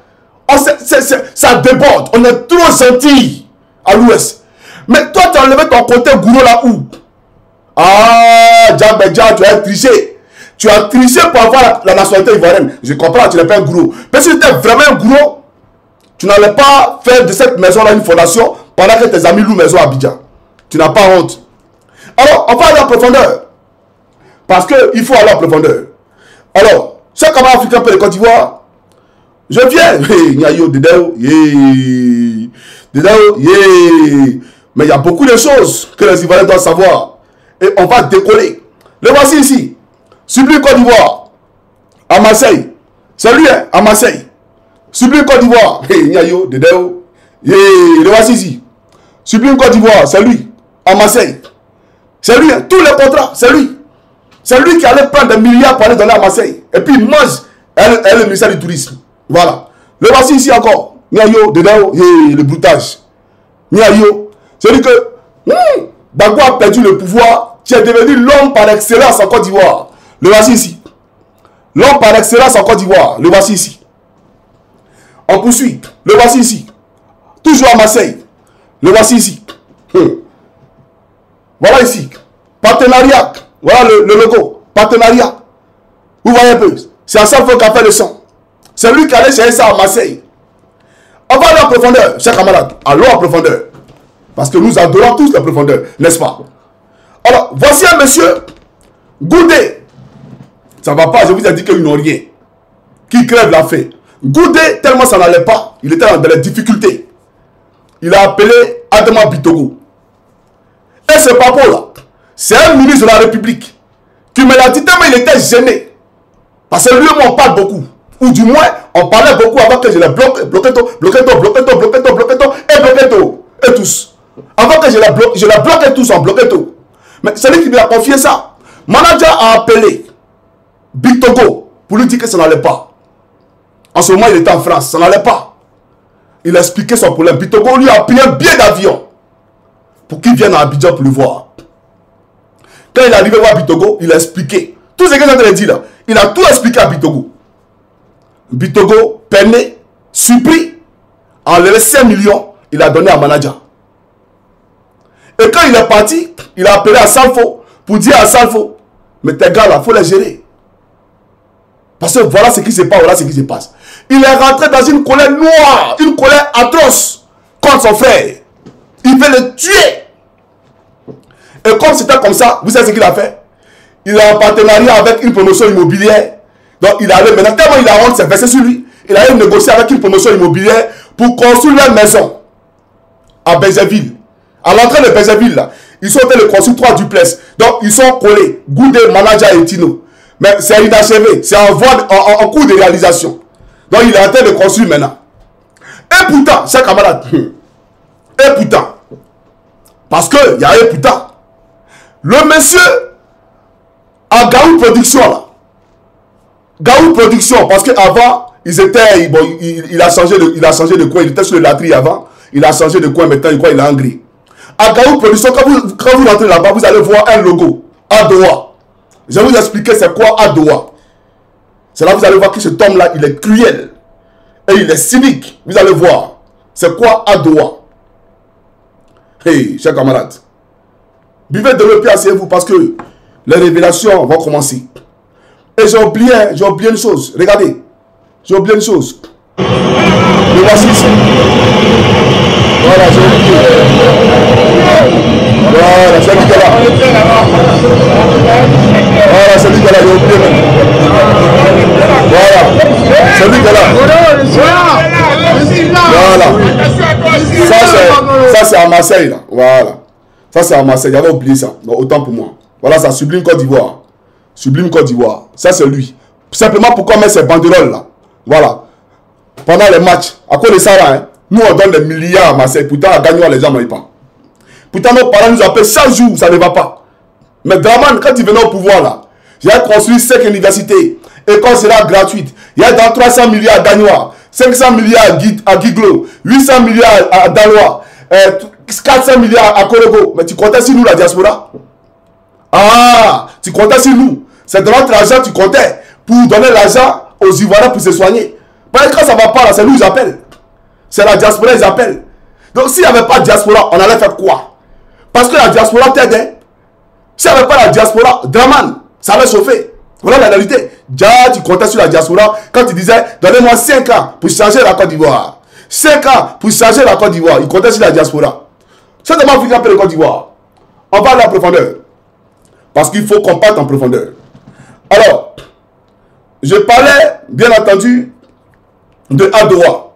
ça déborde. On est trop gentils à l'Ouest. Mais toi, tu as enlevé ton côté gourou là où? Ah, Djabedja, tu as triché. Tu as triché pour avoir la nationalité ivoirienne. Je comprends, tu n'es pas un gourou. Mais si tu étais vraiment un gourou, tu n'allais pas faire de cette maison-là une fondation pendant que tes amis louent maison à Abidjan. Tu n'as pas honte. Alors, on va aller en profondeur. Parce qu'il faut aller en profondeur. Alors, chaque camarade africain peut de Côte d'Ivoire. Je viens. Nyayo, Dedeo, yeah. Dedeo, yeah. Mais il y a beaucoup de choses que les Ivoiriens doivent savoir. Et on va décoller. Le voici ici. Sublime Côte d'Ivoire. À Marseille. C'est lui, hein, à Marseille. Sublime Côte d'Ivoire. Hey, Nyayo, Dedeo. Yeah. Le voici ici. Sublime Côte d'Ivoire. C'est lui. À Marseille. C'est lui, hein, tous les contrats. C'est lui. C'est lui qui allait prendre des milliards pour aller donner à Marseille. Et puis il mange. Elle est le ministère du Tourisme. Voilà. Le voici ici encore. Nyayo, Dedeo. Yeah, le broutage. Nyayo. C'est-à-dire que Dagbo a perdu le pouvoir. Tu es devenu l'homme par excellence en Côte d'Ivoire. Le voici ici. L'homme par excellence en Côte d'Ivoire. Le voici ici. On poursuit. Le voici ici. Toujours à Marseille. Le voici ici. Voilà ici. Partenariat. Voilà le logo. Partenariat. Vous voyez un peu. C'est Assalfo qui a fait le son. C'est lui qui allait chercher ça à Marseille. On va aller en profondeur, chers camarades. Allons en profondeur. Parce que nous adorons tous la profondeur, n'est-ce pas? Alors, voici un monsieur, Goudé. Ça ne va pas, je vous ai dit qu'ils n'ont rien. Qui crève la faim. Goudé, tellement ça n'allait pas, il était dans les difficultés. Il a appelé Adama Bitogo. Et ce papa-là, c'est un ministre de la République qui me l'a dit tellement il était gêné. Parce que lui et moi, on parle beaucoup. Ou du moins, on parlait beaucoup avant que je les bloque, bloqué et tous. Avant que je les bloque tous en bloqué tout. Mais c'est lui qui lui a confié ça. Manager a appelé Bitogo pour lui dire que ça n'allait pas. En ce moment, il était en France, ça n'allait pas. Il a expliqué son problème. Bitogo lui a payé un billet d'avion pour qu'il vienne à Abidjan pour le voir. Quand il est arrivé voir Bitogo, il a expliqué. Tout ce que j'ai en train de dire là, il a tout expliqué à Bitogo. Bitogo, peiné, surpris, enlevé 5 millions, il a donné à manager. Et quand il est parti, il a appelé Assalfo pour dire à Assalfo, mais tes gars là, il faut les gérer. Parce que voilà ce qui se passe, voilà ce qui se passe. Il est rentré dans une colère noire, une colère atroce contre son frère. Il veut le tuer. Et comme c'était comme ça, vous savez ce qu'il a fait? Il est en partenariat avec une promotion immobilière. Donc il allait maintenant, tellement il a honte, c'est versé sur lui. Il allait négocier avec une promotion immobilière pour construire leur maison à Bézéville. À l'entrée de Bézéville, là, ils sont en train de construire 3 duplex. Donc ils sont collés. Goudé, manager et Tino. Mais c'est inachevé. C'est en cours de réalisation. Donc il est en train de construire maintenant. Et pourtant, chers camarades, et pourtant, parce qu'il y a un pourtant, le monsieur à Gaou Production là. Gaou Production, parce qu'avant, ils étaient. Bon, il a changé de coin. Il était sur le latrie avant. Il a changé de coin. Maintenant, il est en gris. À Gaou Production, quand vous rentrez là-bas, vous allez voir un logo. Adoa. Je vais vous expliquer c'est quoi Adoa. C'est là que vous allez voir que cet homme-là, il est cruel. Et il est cynique. Vous allez voir. C'est quoi Adoa. Hey, chers camarades. Buvez de l'eau, puis asseyez-vous parce que les révélations vont commencer. Et j'ai oublié une chose. Regardez. J'ai oublié une chose. Le voici ici. Voilà, j'ai oublié. Voilà, c'est lui qui est là. Voilà, c'est lui qui est là, j'ai oublié même. Voilà, c'est lui qui est là. Voilà. Ça c'est à Marseille là. Voilà. Ça c'est à Marseille, j'avais oublié ça. Donc, autant pour moi. Voilà, ça, Sublime Côte d'Ivoire. Sublime Côte d'Ivoire. Ça c'est lui. Simplement pourquoi mettre ces banderoles là. Voilà. Pendant les matchs, à cause de ça là, hein, nous on donne des milliards à Marseille. Pourtant à Gagnoa les gens n'ont pas. Pourtant nos parents nous appellent chaque jour, ça ne va pas. Mais Draman, quand il venait au pouvoir là, j'ai construit 5 universités, écoles sera gratuite. Il y a dans 300 milliards à Gagnoa, 500 milliards à Guiglo, 800 milliards à Daloa, 400 milliards à Korogo. Mais tu comptais sur nous la diaspora? Ah, tu comptais sur nous. C'est de notre argent tu comptais pour donner l'argent aux Ivoiriens pour se soigner. Parce que quand ça ne va pas là, c'est nous ils appellent. C'est la diaspora ils appellent. Donc s'il n'y avait pas de diaspora, on allait faire quoi? Parce que la diaspora t'aide. Hein? S'il n'y avait pas la diaspora, Draman, ça allait chauffer. Voilà la réalité. Déjà, tu comptais sur la diaspora quand tu disais, donnez-moi 5 ans pour changer la Côte d'Ivoire. 5 ans pour changer la Côte d'Ivoire. Il comptait sur la diaspora. C'est d'abord vous appelez le Côte d'Ivoire. On va aller en profondeur. Parce qu'il faut qu'on parte en profondeur. Alors, je parlais, bien entendu, de Adoa.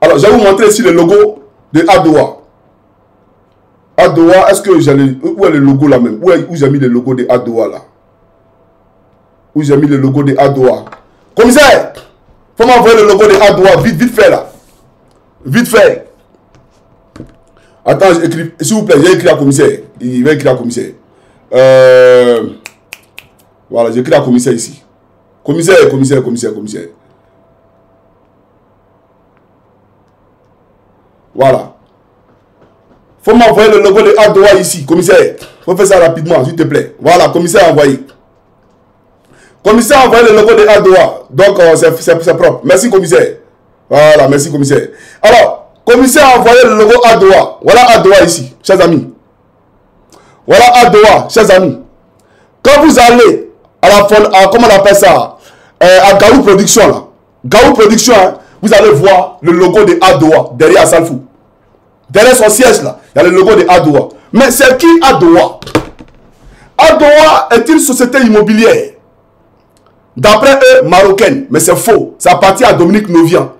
Alors, je vais vous montrer ici le logo de Adoa. Adoa, est-ce que j'ai où est le logo là même? Où j'ai mis le logo de Adoa là? Où j'ai mis le logo de Adoa? Commissaire, faut m'envoyer le logo de Adoa, vite fait là. Vite fait. Attends, s'il vous plaît, j'ai écrit à commissaire. Il va écrire à commissaire. Voilà, j'ai écrit à commissaire ici. Commissaire. Voilà. Faut m'envoyer le logo de Adoa ici, commissaire. Faut faire ça rapidement, s'il te plaît. Voilà, commissaire a envoyé. Commissaire a envoyé le logo de Adoa. Donc, c'est propre. Merci, commissaire. Voilà, merci, commissaire. Alors, commissaire a envoyé le logo Adowa. Voilà Adowa ici, chers amis. Voilà Adowa, chers amis. Quand vous allez comment on appelle ça, à Gaou Production, là. Gaou Production, hein, vous allez voir le logo de Adowa derrière Salfou. Derrière son siège, là, il y a le logo de Adowa. Mais c'est qui Adowa? Adowa est une société immobilière. D'après eux, marocaine. Mais c'est faux. Ça appartient à Dominique Novian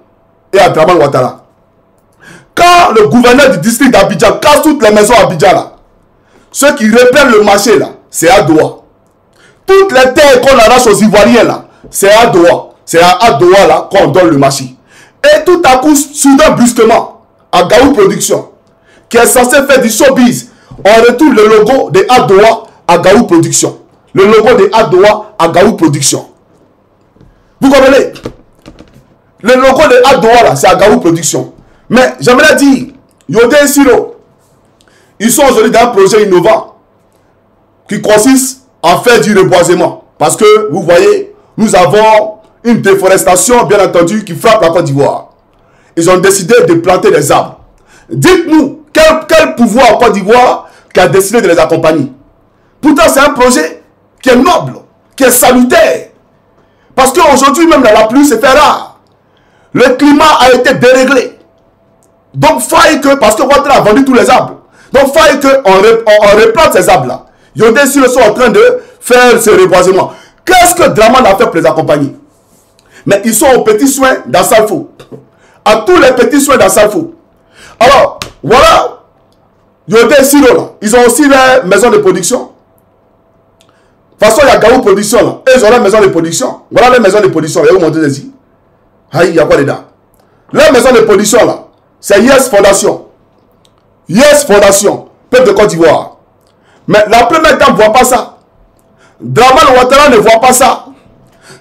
et à Draman Ouattara. Quand le gouverneur du district d'Abidjan casse toutes les maisons à Abidjan, là, ceux qui reprennent le marché, là, c'est Adowa. Toutes les terres qu'on arrache aux Ivoiriens, là, c'est Adowa. C'est à Adowa, là, qu'on donne le marché. Et tout à coup, soudain, brusquement, à Gaou Production, qui est censé faire du showbiz, on retourne le logo de Adowa à Gaou Production. Le logo de Adowa à Gaou Production. Vous comprenez? Le logo de Adowa, là, c'est à Gaou Production. Mais j'aimerais dire, Yodé et Siro, ils sont aujourd'hui dans un projet innovant qui consiste à faire du reboisement. Parce que, vous voyez, nous avons une déforestation, bien entendu, qui frappe la Côte d'Ivoire. Ils ont décidé de planter des arbres. Dites-nous, quel pouvoir en Côte d'Ivoire qui a décidé de les accompagner? Pourtant, c'est un projet qui est noble, qui est salutaire. Parce qu'aujourd'hui, même la pluie, c'est fait rare. Le climat a été déréglé. Donc, faille que, parce que Ouattara a vendu tous les arbres. Donc, faille qu'on replante ces arbres-là. Yodé Siro sont en train de faire ce reboisement. Qu'est-ce que Draman a fait pour les accompagner? Mais ils sont aux petits soins d'Assalfo. À tous les petits soins d'Assalfo. Alors, voilà. Yodé Siro, là. Ils ont aussi les maisons de production. De toute façon, il y a Gaou Production, là. Et ils ont la maison de production. Voilà les maisons de production. Et vous montrez ici. Aïe, il y a quoi dedans? La maison de production, là, c'est Yes Fondation. Yes Fondation. Peuple de Côte d'Ivoire. Mais la première dame ne voit pas ça. Draman Ouattara ne voit pas ça.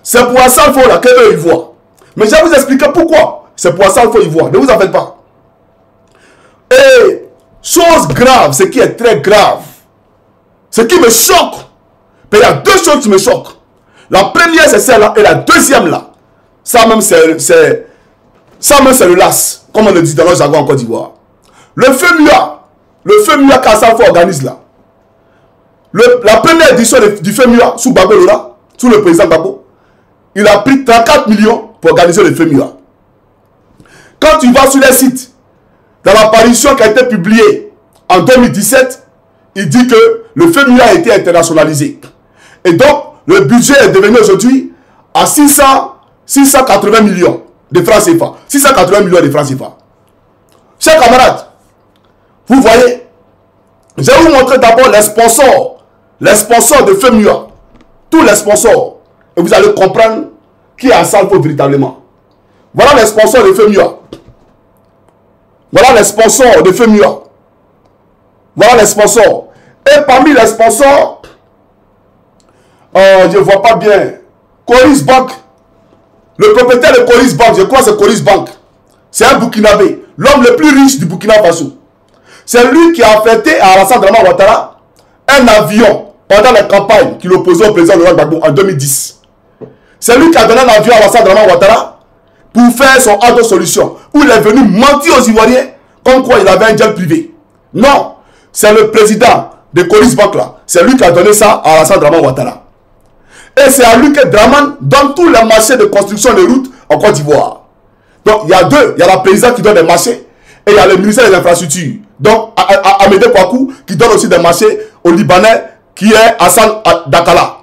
C'est pour Assalfo, là, qu'eux, ils voient. Mais je vais vous expliquer pourquoi. C'est pour Assalfo, ils voient. Ne vous en faites pas. Et, chose grave, ce qui est très grave, ce qui me choque, mais il y a deux choses qui me choquent. La première, c'est celle-là, et la deuxième, là, ça même, c'est le LAS, comme on le dit dans le jargon en Côte d'Ivoire. Le FEMUA qu'Assalfo organise là. La première édition du FEMUA, sous Gbagbo Lora, sous le président Gbagbo, il a pris 34 millions pour organiser le FEMUA. Quand tu vas sur les sites, dans l'apparition qui a été publiée en 2017, il dit que le FEMUA a été internationalisé. Et donc, le budget est devenu aujourd'hui à 680 millions de francs CFA. 680 millions de francs CFA. Chers camarades, vous voyez, je vais vous montrer d'abord les sponsors de FEMUA. Tous les sponsors. Et vous allez comprendre qui est Assalfo véritablement. Voilà les sponsors de FEMUA. Voilà les sponsors de FEMUA. Voilà les sponsors. Et parmi les sponsors, je ne vois pas bien, Coris Bank. Le propriétaire de Coris Bank, je crois que c'est Coris Bank. C'est un Burkinabé, l'homme le plus riche du Burkina Faso. C'est lui qui a affecté à Alassane Draman Ouattara un avion pendant la campagne qu'il opposait au président Laurent Gbagbo en 2010. C'est lui qui a donné un avion à Alassane Draman Ouattara pour faire son Ado Solution, où il est venu mentir aux Ivoiriens comme quoi il avait un jet privé. Non, c'est le président de Coris Bank là. C'est lui qui a donné ça à Alassane Draman Ouattara. Et c'est à lui que Draman donne tous les marchés de construction de routes en Côte d'Ivoire. Donc il y a deux. Il y a la présidente qui donne des marchés et il y a le ministère des Infrastructures. Donc Amédée Kouakou qui donne aussi des marchés au Libanais qui est Hassan Dakala.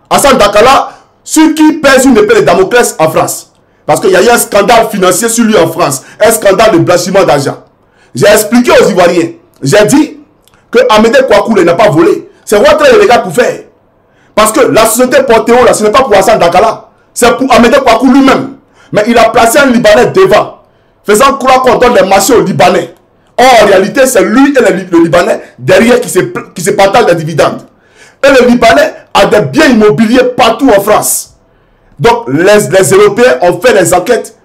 Hassan Dakala, celui qui pèse une épée de Damoclès en France. Parce qu'il y a eu un scandale financier sur lui en France. Un scandale de blanchiment d'argent. J'ai expliqué aux Ivoiriens. J'ai dit que Amédée Kouakou n'a pas volé. C'est Ouattara les gars pour faire. Parce que la société Portéo, là, ce n'est pas pour Hassan Dakala. C'est pour Amédée Kouakou lui-même. Mais il a placé un Libanais devant, faisant croire qu'on donne des marchés aux Libanais. Or, en réalité, c'est lui et le Libanais derrière qui se partagent des dividendes. Et le Libanais a des biens immobiliers partout en France. Donc, les Européens ont fait des enquêtes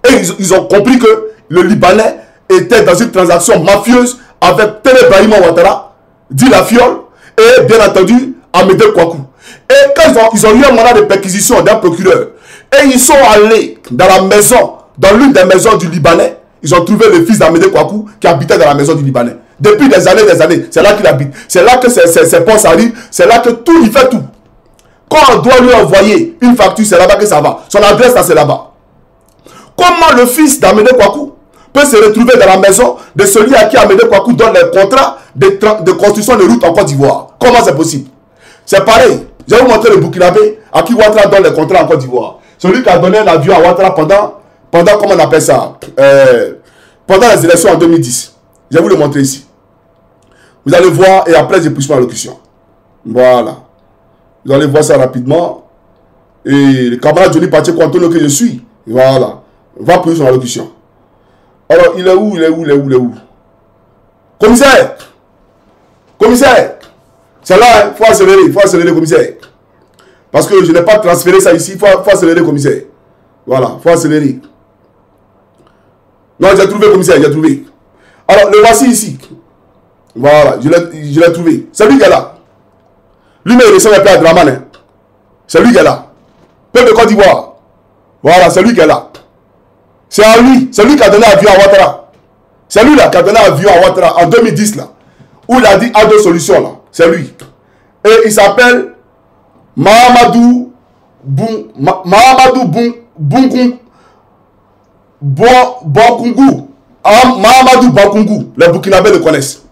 et ils ont compris que le Libanais était dans une transaction mafieuse avec Téné Brahima Ouattara, dit la fiole, et bien entendu, Amédée Kouakou. Et quand ils ont eu un mandat de perquisition d'un procureur, et ils sont allés dans la maison, dans l'une des maisons du Libanais, ils ont trouvé le fils d'Amédée Kouakou qui habitait dans la maison du Libanais. Depuis des années, c'est là qu'il habite. C'est là que ses postes arrivent. C'est là que tout, il fait tout. Quand on doit lui envoyer une facture, c'est là-bas que ça va. Son adresse, là, c'est là-bas. Comment le fils d'Amédée Kouakou peut se retrouver dans la maison de celui à qui Amédée Kouakou donne les contrats de construction de routes en Côte d'Ivoire? Comment c'est possible? C'est pareil. Je vais vous montrer le Burkinabé à qui Ouattara donne les contrats en Côte d'Ivoire. Celui qui a donné un avion à Ouattara pendant comment on appelle ça, pendant les élections en 2010. Je vais vous le montrer ici. Vous allez voir et après je pousse ma locution. Voilà. Vous allez voir ça rapidement. Et le camarade Johnny Pacheco Antonio que je suis. Voilà. On va pousser son allocution. Alors, il est où? Commissaire! Commissaire! C'est là, il faut accélérer, commissaire. Parce que je n'ai pas transféré ça ici, il faut accélérer, commissaire. Voilà, il faut accélérer. Non, j'ai trouvé, commissaire, j'ai trouvé. Alors, le voici ici. Voilà, je l'ai trouvé. C'est lui qui est là. Lui-même, il ressemble un peu à Draman. Hein. C'est lui qui est là. Peuple de Côte d'Ivoire. Voilà, c'est lui qui est là. C'est à lui. C'est lui qui a donné l'avion à Ouattara. C'est lui là qui a donné l'avion à Ouattara en 2010 là. Où il a dit à deux solutions là. C'est lui. Et il s'appelle Mahamadou Bonkungu. Mahamadou Bonkungu. Les Burkinabés le connaissent.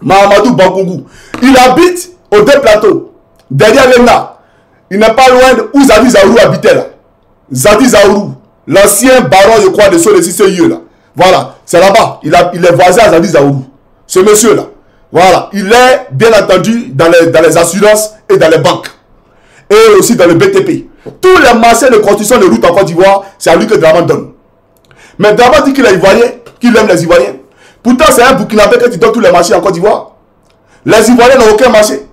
Mahamadou Bonkungu. Il habite aux deux plateaux. Derrière l'ENA. Il n'est pas loin où Zadi Zaourou habitait là. Zadi Zaourou. L'ancien baron, je crois, de Solé-Cissé-Yeux là. Voilà. C'est là-bas. Il est voisin à Zadi Zaourou. Ce monsieur là. Voilà. Il est bien entendu dans les assurances et dans les banques. Et aussi dans le BTP. Tous les marchés de construction de routes en Côte d'Ivoire, c'est à lui que Draman donne. Mais Draman dit qu'il est ivoirien, qu'il aime les Ivoiriens. Pourtant, c'est un Burkinabé qui donne tous les marchés en Côte d'Ivoire. Les Ivoiriens n'ont aucun marché.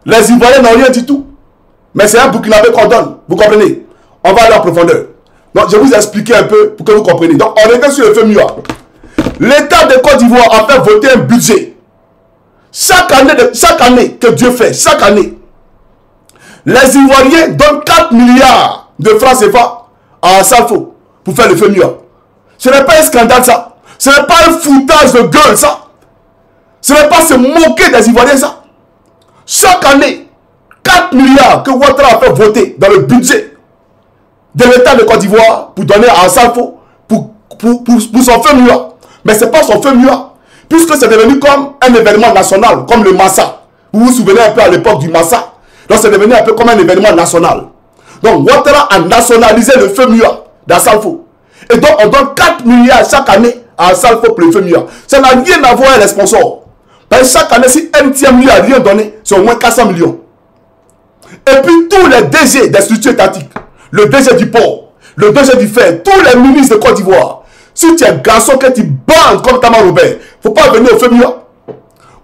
Les Ivoiriens n'ont rien du tout. Mais c'est un Burkinabé qu'on donne. Vous comprenez? On va aller en profondeur. Donc, je vais vous expliquer un peu pour que vous compreniez. Donc, on revient sur le FMUA. L'État de Côte d'Ivoire a fait voter un budget. Chaque année que Dieu fait, chaque année, les Ivoiriens donnent 4 milliards de francs CFA à Salfo pour faire le FMUA. Ce n'est pas un scandale, ça. Ce n'est pas un foutage de gueule, ça. Ce n'est pas se moquer des Ivoiriens, ça. Chaque année, 4 milliards que Ouattara a fait voter dans le budget de l'État de Côte d'Ivoire pour donner à Salfo pour son FMUA. Mais ce n'est pas son FMUA. Puisque c'est devenu comme un événement national, comme le Massa. Vous vous souvenez un peu à l'époque du Massa. Donc c'est devenu un peu comme un événement national. Donc Ouattara a nationalisé le FMUA d'Assalfo. Et donc on donne 4 milliards chaque année à Assalfo pour le FMUA. Ça n'a rien à voir avec les sponsors. Parce que chaque année, si MTM lui a rien donné, c'est au moins 400 millions. Et puis tous les DG des structures étatiques, le DG du port, le DG du fer, tous les ministres de Côte d'Ivoire, si tu es un garçon que tu bandes comme Tama Robert, il ne faut pas venir au FMUA.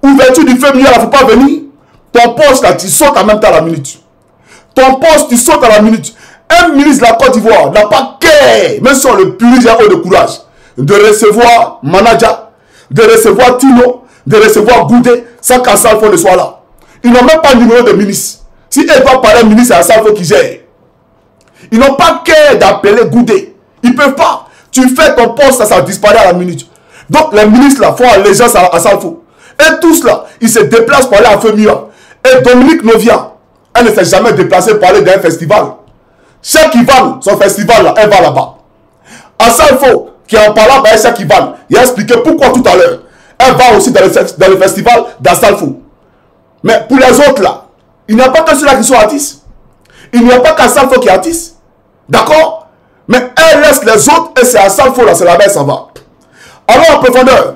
Ouverture du FMUA, il ne faut pas venir. Ton poste là, tu sautes en même temps à la minute. Ton poste, tu sautes à la minute. Un ministre de la Côte d'Ivoire n'a pas qu'à, même sur le plus de courage, de recevoir Manaja, de recevoir Tino, de recevoir Goudé, sans qu'Assalfo ne soit là. Ils n'ont même pas le numéro de ministre. Si elle doit parler ministre, c'est Assalfo qui gère. Ils n'ont pas qu'à d'appeler Goudé. Ils ne peuvent pas. Tu fais ton poste, ça disparaît à la minute. Donc les ministres là font allégeance à Assalfo. Et tous là, ils se déplacent pour aller à FMUA. Et Dominique Novia, elle ne s'est jamais déplacée pour aller dans un festival. Cheikh Ivan, son festival là, elle va là-bas. Assalfo, qui en parlant avec Cheikh Ivan, il a expliqué pourquoi tout à l'heure. Elle va aussi dans le festival d'Assalfo. Mais pour les autres là, il n'y a pas que ceux-là qui sont artistes. Il n'y a pas qu'Assalfo qui est artiste. D'accord? Mais elle laisse les autres et c'est Assalfo là, c'est la mer, ça va. Alors en profondeur,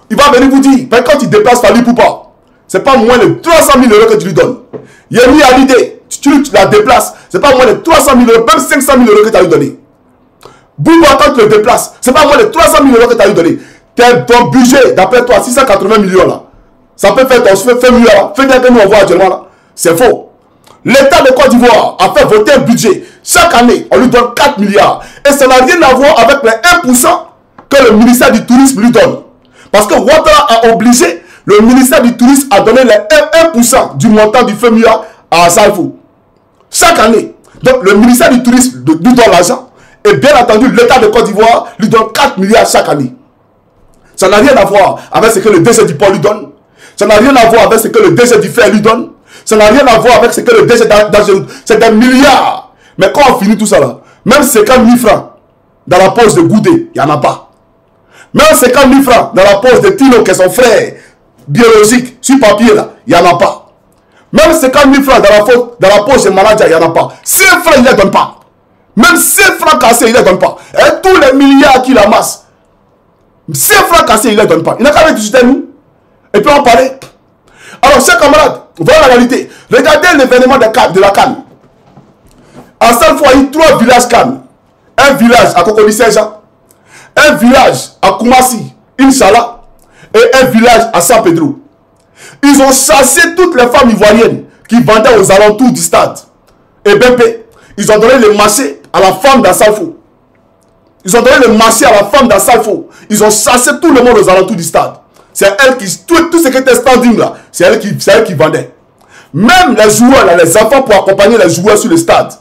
il va venir vous dire, quand il déplace Fali Poupa, c'est pas moins de 300 000 euros que tu lui donnes. Yemi Hallyday, tu la déplaces, c'est pas moins de 300 000 euros, même 500 000 euros que tu as lui donné. Bouba, quand tu le déplaces, c'est pas moins de 300 000 euros que tu as lui donné. Ton budget, d'après toi, 680 millions là, ça peut faire ton FMUA là, fais bien que nous on voit actuellement là. C'est faux. L'État de Côte d'Ivoire a fait voter un budget. Chaque année, on lui donne 4 milliards. Et ça n'a rien à voir avec les 1% que le ministère du Tourisme lui donne. Parce que Ouattara a obligé le ministère du Tourisme à donner les 1% du montant du FMUA à Assalfo. Chaque année. Donc le ministère du Tourisme lui donne l'argent. Et bien entendu, l'État de Côte d'Ivoire lui donne 4 milliards chaque année. Ça n'a rien à voir avec ce que le DG du port lui donne. Ça n'a rien à voir avec ce que le DG du fer lui donne. Ça n'a rien à voir avec ce que le DG d'Angéroute. C'est des milliards. Mais quand on finit tout ça là, même 50 000 francs dans la poche de Goudé, il n'y en a pas. Même 50 000 francs dans la poche de Tino, qui est son frère biologique, sur papier là, il n'y en a pas. Même 50 000 francs dans la poche de manager, il n'y en a pas. 5 francs, il ne les donne pas. Même 5 francs cassés, il ne les donne pas. Et tous les milliards qu'il amasse, 5 francs cassés, il ne les donne pas. Il n'a qu'à les discuter nous. Et puis on parlait. Alors, chers camarades, voilà la réalité. Regardez l'événement de la Cannes. À Salfo, il y a eu 3 villages Cannes. Un village à Cocody-Saint-Jean, un village à Koumassi, Inch'Allah, et un village à San Pedro. Ils ont chassé toutes les femmes ivoiriennes qui vendaient aux alentours du stade. Et BP, ils ont donné le marché à la femme d'Assalfo. Ils ont donné le marché à la femme d'Assalfo. Ils ont chassé tout le monde aux alentours du stade. C'est elle qui, tout ce qui était standing là, c'est elle qui vendait. Même les joueurs, là, les enfants pour accompagner les joueurs sur le stade.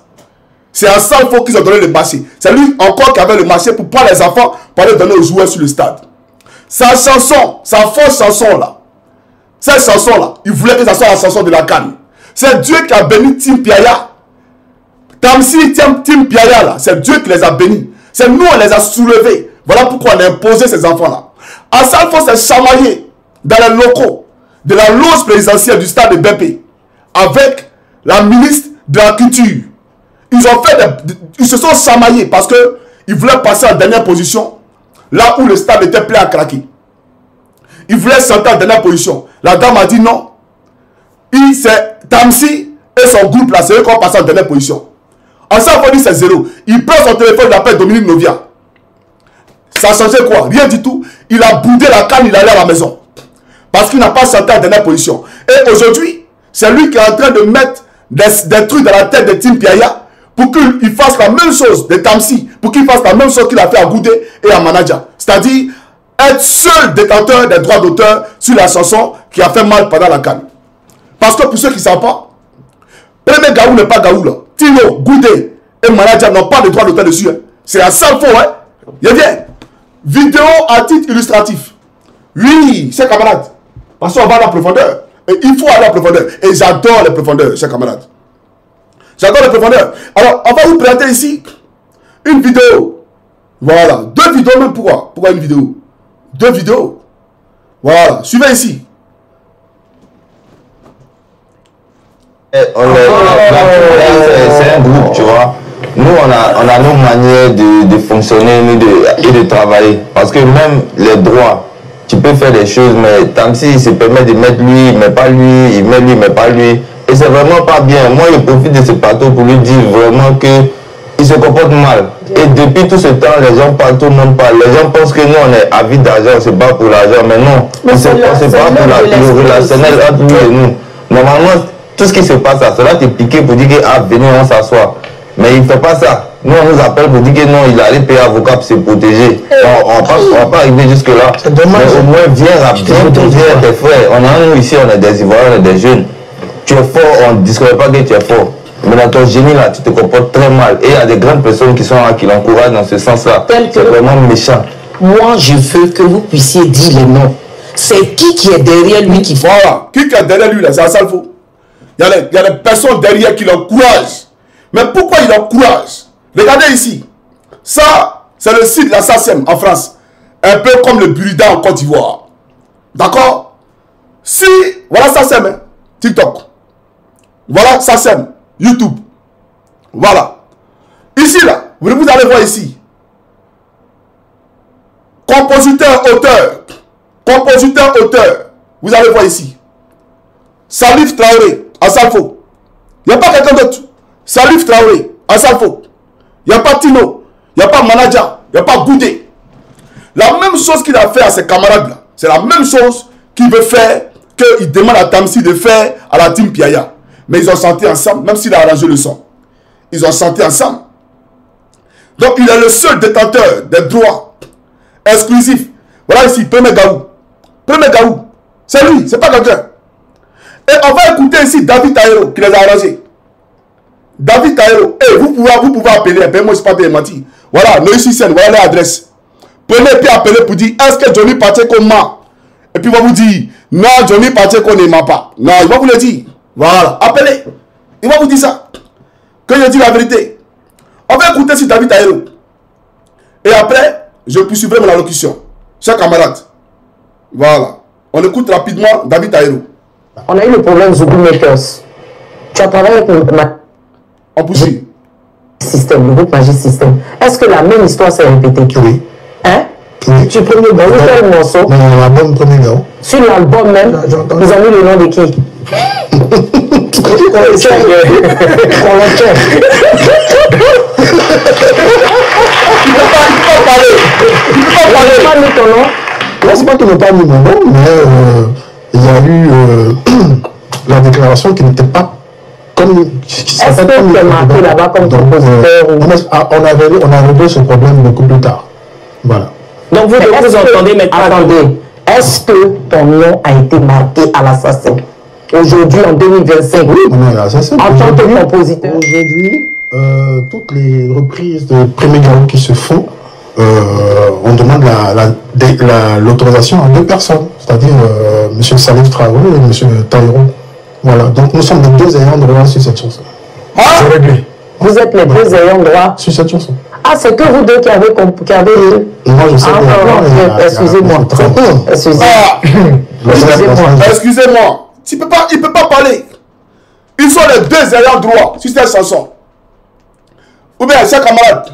C'est à Salfo qu'ils ont donné le marché. C'est lui encore qui avait le marché pour prendre les enfants pour les donner aux joueurs sur le stade. Sa chanson, sa fausse chanson là, cette chanson là, il voulait que ça soit la chanson de la Cannes. C'est Dieu qui a béni Tim Piaya. Tamsi, Tim Piaya là, c'est Dieu qui les a bénis. C'est nous, on les a soulevés. Voilà pourquoi on a imposé ces enfants là. À Salfo, c'est chamaillé dans les locaux de la loge présidentielle du stade de BP avec la ministre de la Culture. Ils se sont chamaillés parce qu'ils voulaient passer en dernière position là où le stade était plein à craquer. Ils voulaient s'entendre en dernière position. La dame a dit non. C'est Tamsi et son groupe là, c'est eux qui ont passé en dernière position. En ça, il dit c'est 0. Il prend son téléphone, il appelle Dominique Novia. Ça a changé quoi? Rien du tout. Il a boudé la canne, il allait à la maison. Parce qu'il n'a pas chanté en dernière position. Et aujourd'hui, c'est lui qui est en train de mettre des trucs dans la tête de Tim Piaya pour qu'il fasse la même chose de Tamsi, pour qu'il fasse la même chose qu'il a fait à Goudé et à Manaja. C'est-à-dire être seul détenteur des droits d'auteur sur la chanson qui a fait mal pendant la canne. Parce que pour ceux qui ne savent pas, premier Gaou n'est pas Gaou là. Tino, Goudé et Manaja n'ont pas de droits d'auteur dessus. Hein. C'est à Salfo, hein. Il vient. Vidéo à titre illustratif. Oui, chers camarades. Parce qu'on va à la profondeur. Et il faut aller à la profondeur. Et j'adore les profondeurs, chers camarades. J'adore les profondeurs. Alors, on va vous présenter ici une vidéo. Voilà. 2 vidéos même. Pourquoi une vidéo? 2 vidéos. Voilà. Suivez ici. C'est un groupe, tu vois. Nous, on a nos manières de fonctionner et de travailler. Parce que même les droits, tu peux faire des choses, mais tant s'il se permet de mettre lui, mais pas lui, il met lui, mais pas lui. Et c'est vraiment pas bien. Moi, je profite de ce plateau pour lui dire vraiment qu'il se comporte mal. Et depuis tout ce temps, les gens parlent, tout le monde parle. Les gens pensent que nous, on est avides d'argent, on se bat pour l'argent. Mais non, on se bat pour le relationnel entre nous et nous. Normalement, tout ce qui se passe là, cela t'est piqué pour dire que ah, venez, on s'assoit. Mais il ne fait pas ça. Nous, on nous appelle pour dire que non, il allait payer avocat pour se protéger. On ne va pas arriver jusque-là. C'est dommage. Mais au moins, viens tes frères. Nous, ici, on est des Ivoiriens, on est des jeunes. Tu es fort, on ne discute pas que tu es fort. Mais dans ton génie, là, tu te comportes très mal. Et il y a des grandes personnes qui sont là, qui l'encouragent dans ce sens-là. C'est vraiment méchant. Moi, je veux que vous puissiez dire les noms. C'est qui est derrière lui qui fait. Voilà. Qui est derrière lui, là, c'est un Salfo. Il y a des personnes derrière qui l'encouragent. Mais pourquoi il l'encourage? Regardez ici. Ça, c'est le site de la SACEM en France. Un peu comme le Burida en Côte d'Ivoire. D'accord? Si, voilà SACEM, hein, TikTok. Voilà SACEM, YouTube. Voilà. Ici, là, vous allez voir ici. Compositeur, auteur. Compositeur, auteur. Vous allez voir ici. Salif Traoré, à Salfo. Il n'y a pas quelqu'un d'autre. Salif Traoré, à Salfo. Il n'y a pas Tino. Il n'y a pas Manaja. Il n'y a pas Goudé. La même chose qu'il a fait à ses camarades-là. C'est la même chose qu'il veut faire, qu'il demande à Tamsi de faire à la team Piaya. Mais ils ont chanté ensemble, même s'il a arrangé le son. Ils ont chanté ensemble. Donc il est le seul détenteur des droits exclusifs. Voilà ici, premier Gaou. Premier Gaou. C'est lui, c'est pas quelqu'un. Et on va écouter ici David Taïro qui les a arrangés. David Taïro, hey, vous pouvez appeler, moi je ne sais pas bien menti. Voilà, Neuilly-sur-Seine, voilà l'adresse. Prenez puis appelez pour dire, est-ce que Johnny Pacheco ment? Et puis il va vous dire, non, Johnny Pacheco ne ment pas. Non, il va vous le dire. Voilà, appelez. Il va vous dire ça. Que je dis la vérité. On va écouter sur David Taïro. Et après, je poursuivrai mon allocution. Chers camarades. Voilà. On écoute rapidement David Taïro. On a eu le problème Zougou Makers. Tu as travaillé avec le on poursuit. Système, le groupe Magic System. Est-ce que la même histoire s'est répétée? Oui. Hein? Oui. Tu prends le bon quel morceau? Dans l'album premier gars. Sur l'album même, ils ont mis le nom de qui? On le tient. Il ne peut pas parler. Il ne peut pas parler. Ton nom? Non, c'est pas qu'il n'a pas mis mon nom, mais il y a eu la déclaration qui n'était pas comme. Est-ce que tu es marqué là-bas comme compositeur? On a réglé ce problème beaucoup plus tard. Voilà. Donc vous entendez maintenant. Attendez. Est-ce que ton nom a été marqué à l'assassin? Aujourd'hui, en 2025, oui. En tant que compositeur. Aujourd'hui, toutes les reprises de Premier Garou qui se font, on demande l'autorisation à deux personnes, c'est-à-dire M. Salif Traoré et M. Taïro. Voilà, donc nous sommes les deux ayants droit sur cette chanson. C'est réglé. Vous êtes les deux ayants droit sur cette chanson. Ah, c'est que vous deux qui avez... Moi, je sais excusez-moi. Excusez-moi. Il ne peut pas parler. Ils sont les deux ayants droit sur cette chanson. Ou bien, chers camarades,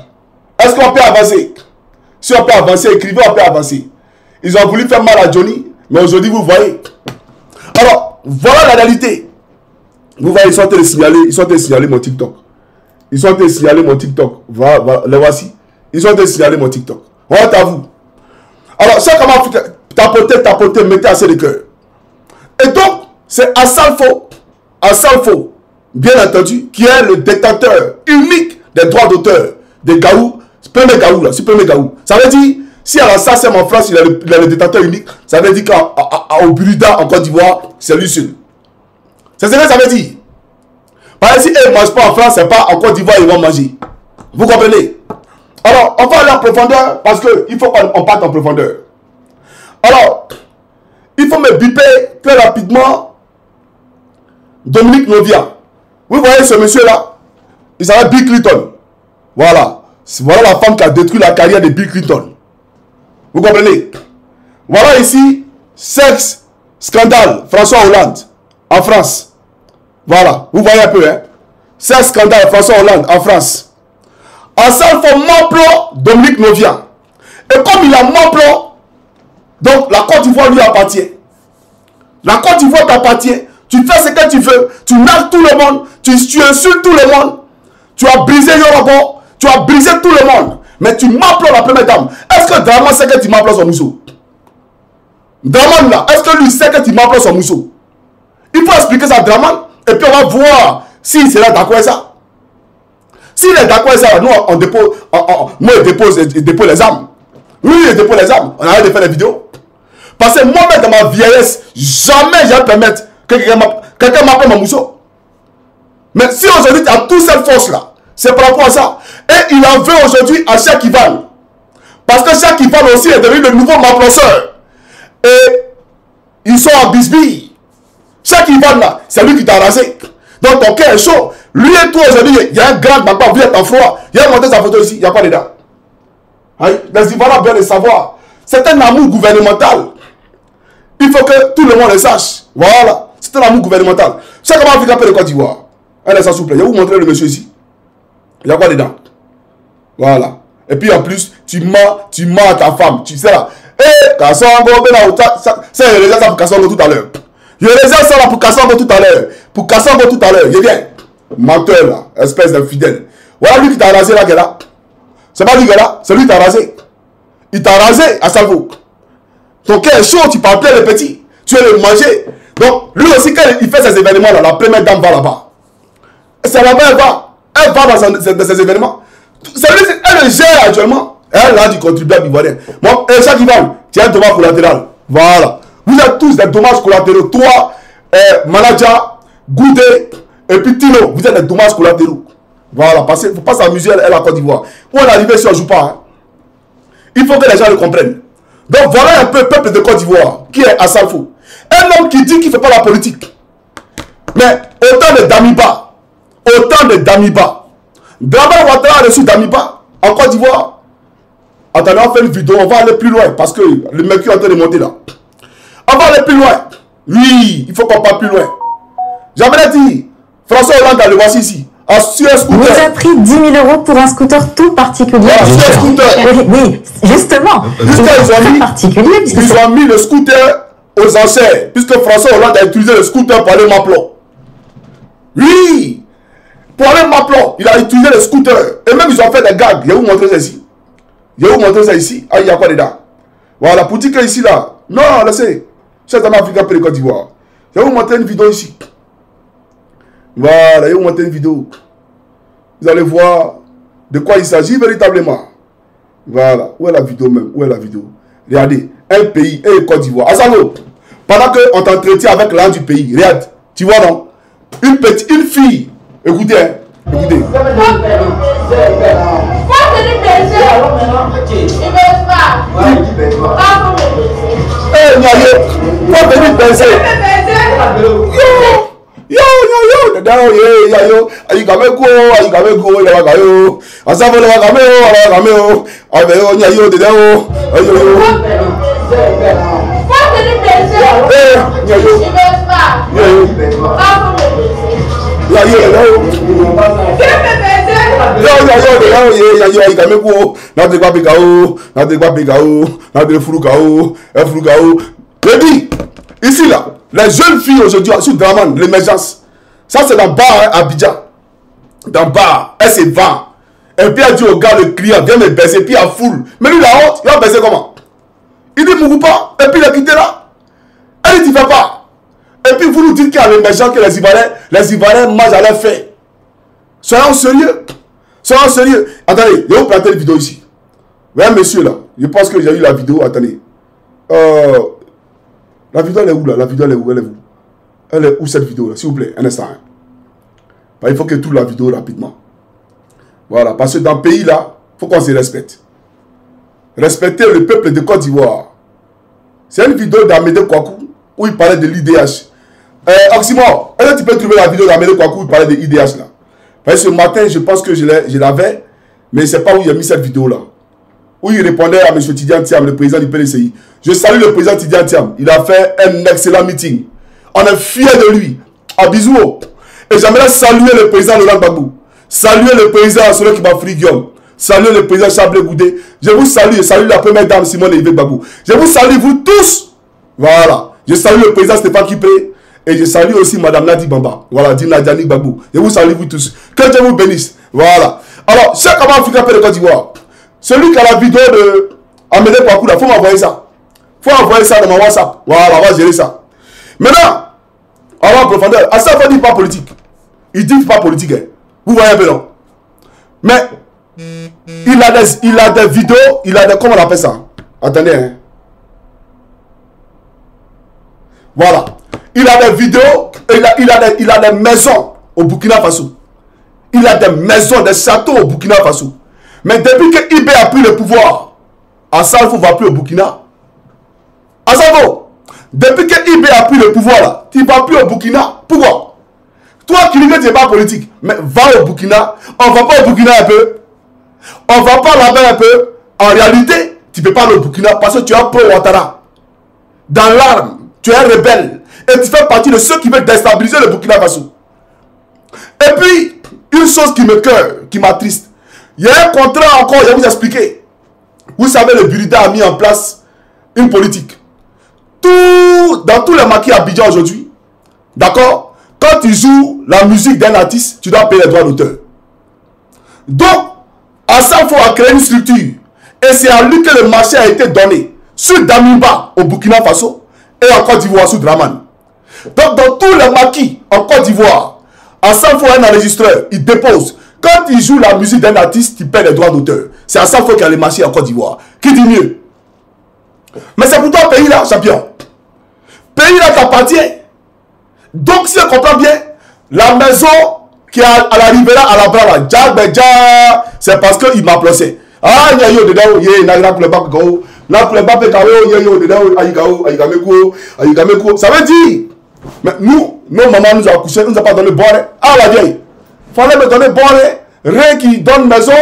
est-ce qu'on peut avancer? Si on peut avancer, écrivez, on peut avancer. Ils ont voulu faire mal à Johnny, mais aujourd'hui, vous voyez. Alors, voilà la réalité. Vous voyez, ils sont en train de signaler mon TikTok. Ils sont en train de signaler mon TikTok. Voilà, les voici. Ils sont en train de signaler mon TikTok. Honte à vous. Alors, chers camarades, tapotez, mettez assez de cœur. Et donc, c'est Assalfo, bien entendu, qui est le détenteur unique des droits d'auteur des Gaou. Premier Gaou, là, c'est Premier Gaou. Ça veut dire, si Alassane en France, il a le détenteur unique, ça veut dire qu'au Burida, en Côte d'Ivoire, c'est lui seul. C'est ce que ça veut dire. Par exemple, si ils ne mangent pas en France, c'est pas en Côte d'Ivoire, ils vont manger. Vous comprenez? Alors, on va aller en profondeur parce qu'il faut qu'on parte en profondeur. Alors, il faut me biper très rapidement Dominique Novia. Vous voyez ce monsieur-là? Il s'appelle Bill Clinton. Voilà. Voilà la femme qui a détruit la carrière de Bill Clinton. Vous comprenez? Voilà ici, sexe, scandale, François Hollande, en France. Voilà, vous voyez un peu, hein? Sexe, scandale, François Hollande, en France. En salle, il faut Mamplo, Dominique Novia. Et comme il a Mamplo, donc la Côte d'Ivoire lui appartient. La Côte d'Ivoire t'appartient. Tu fais ce que tu veux. Tu narques tout le monde. Tu insultes tout le monde. Tu as brisé Yorobo. Tu as brisé tout le monde. Mais tu m'appelles la première dame. Est-ce que Draman sait que tu m'appelles son mousseau? Draman là, est-ce que lui sait que tu m'appelles son mousseau? Il faut expliquer ça à Draman. Et puis on va voir s'il sera d'accord avec ça. S'il est d'accord avec ça, nous on dépose, moi il dépose les armes. Lui il dépose les armes. On arrête de faire les vidéos. Parce que moi-même dans ma vieillesse, jamais je vais permettre que quelqu'un m'appelle mon mousseau. Mais si aujourd'hui tu as toute cette force-là, c'est par rapport à ça. Et il en veut aujourd'hui à Cheikh Ivan. Parce que Cheikh Ivan aussi est devenu le nouveau maploseur. Et ils sont à Bisbee. Cheikh Ivan là, c'est lui qui t'a rasé. Donc ton cœur est chaud. Lui et toi aujourd'hui, il y a un grand magma, vous êtes en froid. Il a monté sa photo ici, il n'y a pas dedans. Les Ivoiriens bien le savoir. C'est un amour gouvernemental. Il faut que tout le monde le sache. Voilà. C'est un amour gouvernemental. Chaque moment Afrique appelle de Côte d'Ivoire. Allez, ça s'il vous plaît. Je vais vous montrer le monsieur ici. Il y a quoi dedans? Voilà. Et puis en plus, tu mens à ta femme. Tu sais là. Eh, Kassongo, ça, je réserve ça pour Kassongo tout à l'heure. Je réserve ça là pour Kassongo tout à l'heure. Pour Kassongo tout à l'heure. Je viens. Menteur là. Espèce d'infidèle. Voilà lui qui t'a rasé là, qui est là. C'est pas lui qui est là. C'est lui qui t'a rasé. Il t'a rasé à Salvo. Ton cœur est chaud, tu parles plein de petits. Tu veux le manger. Donc, lui aussi, quand il fait ces événements-là, la première dame va là-bas. C'est là-bas, elle va. Elle va dans ces événements. Elle le gère actuellement. Elle a du contribuable ivoirien. Bon, et chaque Ivan, tu as un dommage collatéral. Voilà. Vous êtes tous des dommages collatéraux. Toi, Manager, Goudé, et puis Tino, vous êtes des dommages collatéraux. Voilà, parce qu'il ne faut pas s'amuser à la Côte d'Ivoire. Où on est arrivé si on ne joue pas. Hein. Il faut que les gens le comprennent. Donc voilà un peu le peuple de Côte d'Ivoire qui est à Salfo. Un homme qui dit qu'il ne fait pas la politique. Mais autant de Damiba, Dramane Ouattara a reçu Damiba en Côte d'Ivoire. Attendez, on fait une vidéo, on va aller plus loin parce que le mec est en train de monter là. On va aller plus loin. Oui, il faut qu'on parte plus loin. J'aimerais dire, François Hollande, le voici ici. Sur un scooter. Vous avez pris 10 000 € pour un scooter tout particulier. Voilà, sur un scooter. Oui, justement. Ils ont mis le scooter aux enchères, puisque François Hollande a utilisé le scooter pour aller Maplon. Oui, pour aller Maplon, il a utilisé le scooter. Et même ils ont fait des gags. Je vais vous montrer ça ici. Ah, il y a quoi dedans? Voilà, pour dire que ici là. Non, laissez. C'est un Africain pour les Côte d'Ivoire. Je vais vous montrer une vidéo ici. Voilà, je vais vous montrer une vidéo. Vous allez voir de quoi il s'agit véritablement. Voilà, où est la vidéo même? Où est la vidéo? Regardez, un pays et Côte d'Ivoire. Asano, pendant qu'on t'entretient avec l'un du pays, regarde, tu vois non? Une fille, écoutez, hein, écoutez. Eh, Niayo, faut venir penser. Yo, ayigame go, yawagayo. Asavo wagameo, ayo, Niayo, dedeo, ayo. Ici là, les jeunes filles aujourd'hui sur Dramane, l'émergence, ça c'est dans bar hein, à Abidjan. Dans bar, elle se vend. Et puis elle dit au gars, le client, viens me baiser, puis il foule. Mais lui la honte, il va baiser comment? Il dit Mougou pas, et puis il a quitté là. Elle dit tu fais pas. Et puis vous nous dites qu'il y a l'émergence que les Ivoiriens mangent à leur fait. Soyons sérieux. Soyons sérieux. Attendez, je vais vous planter une vidéo ici. Vous voyez monsieur là, je pense que j'ai eu la vidéo, attendez. La vidéo elle est où là? La vidéo elle est où? Elle est où cette vidéo là? S'il vous plaît, un instant. Il faut que tout la vidéo rapidement. Voilà, parce que dans le pays là, il faut qu'on se respecte. Respecter le peuple de Côte d'Ivoire. C'est une vidéo d'Amédée Kouakou où il parlait de l'IDH. Oxymore, est-ce que tu peux trouver la vidéo d'Amédée Kouakou où il parlait de l'IDH là? Parce que ce matin, je pense que je l'avais, mais je ne sais pas où il a mis cette vidéo là. Où il répondait à M. Tidiane Thiam, le président du PDCI. Je salue le président Tidiane Thiam. Il a fait un excellent meeting. On est fiers de lui. À bisous. Et j'aimerais saluer le président Laurent Gbagbo. Saluer le président Solo Kibafri Guillaume. Saluer le président Chablé Goudé. Je vous salue. Je salue la première dame Simone Yves Gbagbo. Je vous salue vous tous. Voilà. Je salue le président Stéphane Kipré. Et je salue aussi Madame Nadi Bamba. Voilà, Dina Diani Gbagbo. Je vous salue vous tous. Que Dieu vous bénisse. Voilà. Alors, chaque homme africain de Côte d'Ivoire. Celui qui a la vidéo de Amédée Kouakou, il faut m'envoyer ça. Il faut envoyer ça dans mon WhatsApp. Voilà, on va gérer ça. Maintenant, on va en profondeur. À ça, il dit pas politique. Il dit pas politique. Hein. Vous voyez un peu non? Mais il a des vidéos, il a des... Comment on appelle ça? Attendez. Hein. Voilà. Il a des vidéos, il a des maisons au Burkina Faso. Il a des maisons, des châteaux au Burkina Faso. Mais depuis que IB a pris le pouvoir, Assalfo ne va plus au Burkina. Assalfo, depuis que IB a pris le pouvoir là, tu ne vas plus au Burkina. Pourquoi? Toi qui dis que tu n'es pas politique, mais va au Burkina. On ne va pas au Burkina un peu. On ne va pas là-bas un peu. En réalité, tu ne peux pas aller au Burkina parce que tu es un peu Ouattara. Dans l'arme, tu es un rebelle. Et tu fais partie de ceux qui veulent déstabiliser le Burkina Faso. Et puis, une chose qui me cœur, qui m'attriste. Il y a un contrat encore, je vais vous expliquer. Vous savez, le Burida a mis en place une politique. Dans tous les maquis à Abidjan aujourd'hui, d'accord, quand tu joues la musique d'un artiste, tu dois payer les droits d'auteur. Donc, Assalfo a créé une structure. Et c'est à lui que le marché a été donné. Sur Damiba, au Burkina Faso, et en Côte d'Ivoire, sur Dramane. Donc, dans tous les maquis en Côte d'Ivoire, Assalfo a un enregistreur, il dépose. Quand il joue la musique d'un artiste, il paie les droits d'auteur. C'est Assalfo qui a le marché en Côte d'Ivoire. Qui dit mieux? Mais c'est pour toi, pays là, champion. Pays là t'appartient. Donc, si on comprend bien, la maison qui est à l'arrivée là, à la brava. C'est parce qu'il m'a placé. Ah, il y a eu dedans, il y a eu ça veut dire, mais nous, nos mamans nous ont accouché, nous n'ont pas donné bon. Ah, la vieille, fallait me donner bon. Rien qui donne maison,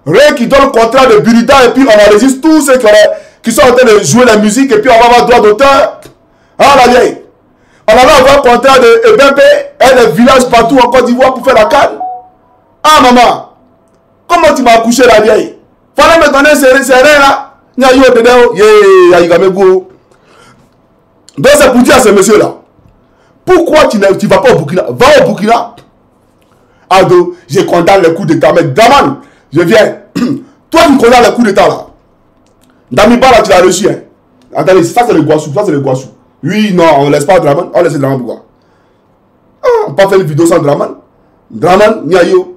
rien qui donne contrat de burida, et puis on enregistre tous ceux qui sont en train de jouer la musique, et puis on va avoir droit d'auteur. Ah, la vieille, on allait avoir un contrat de EBP et des villages partout en Côte d'Ivoire pour faire la canne. Ah, maman, comment tu m'as accouché, la vieille? Fallait me donner ces rien là. Donc c'est pour dire à ce monsieur là, pourquoi tu ne vas pas au Burkina? Va au Burkina. Ado, je condamne le coup d'état. Mais Draman, je viens. Toi tu condamnes le coup d'état là. Damiba là tu l'as reçu. Hein. Attendez, ça c'est le Guassou. Ça c'est le Guassou. Oui, non, on laisse pas Draman. On laisse Draman pourquoi? Ah, on peut pas faire une vidéo sans Draman. Draman, Niayo.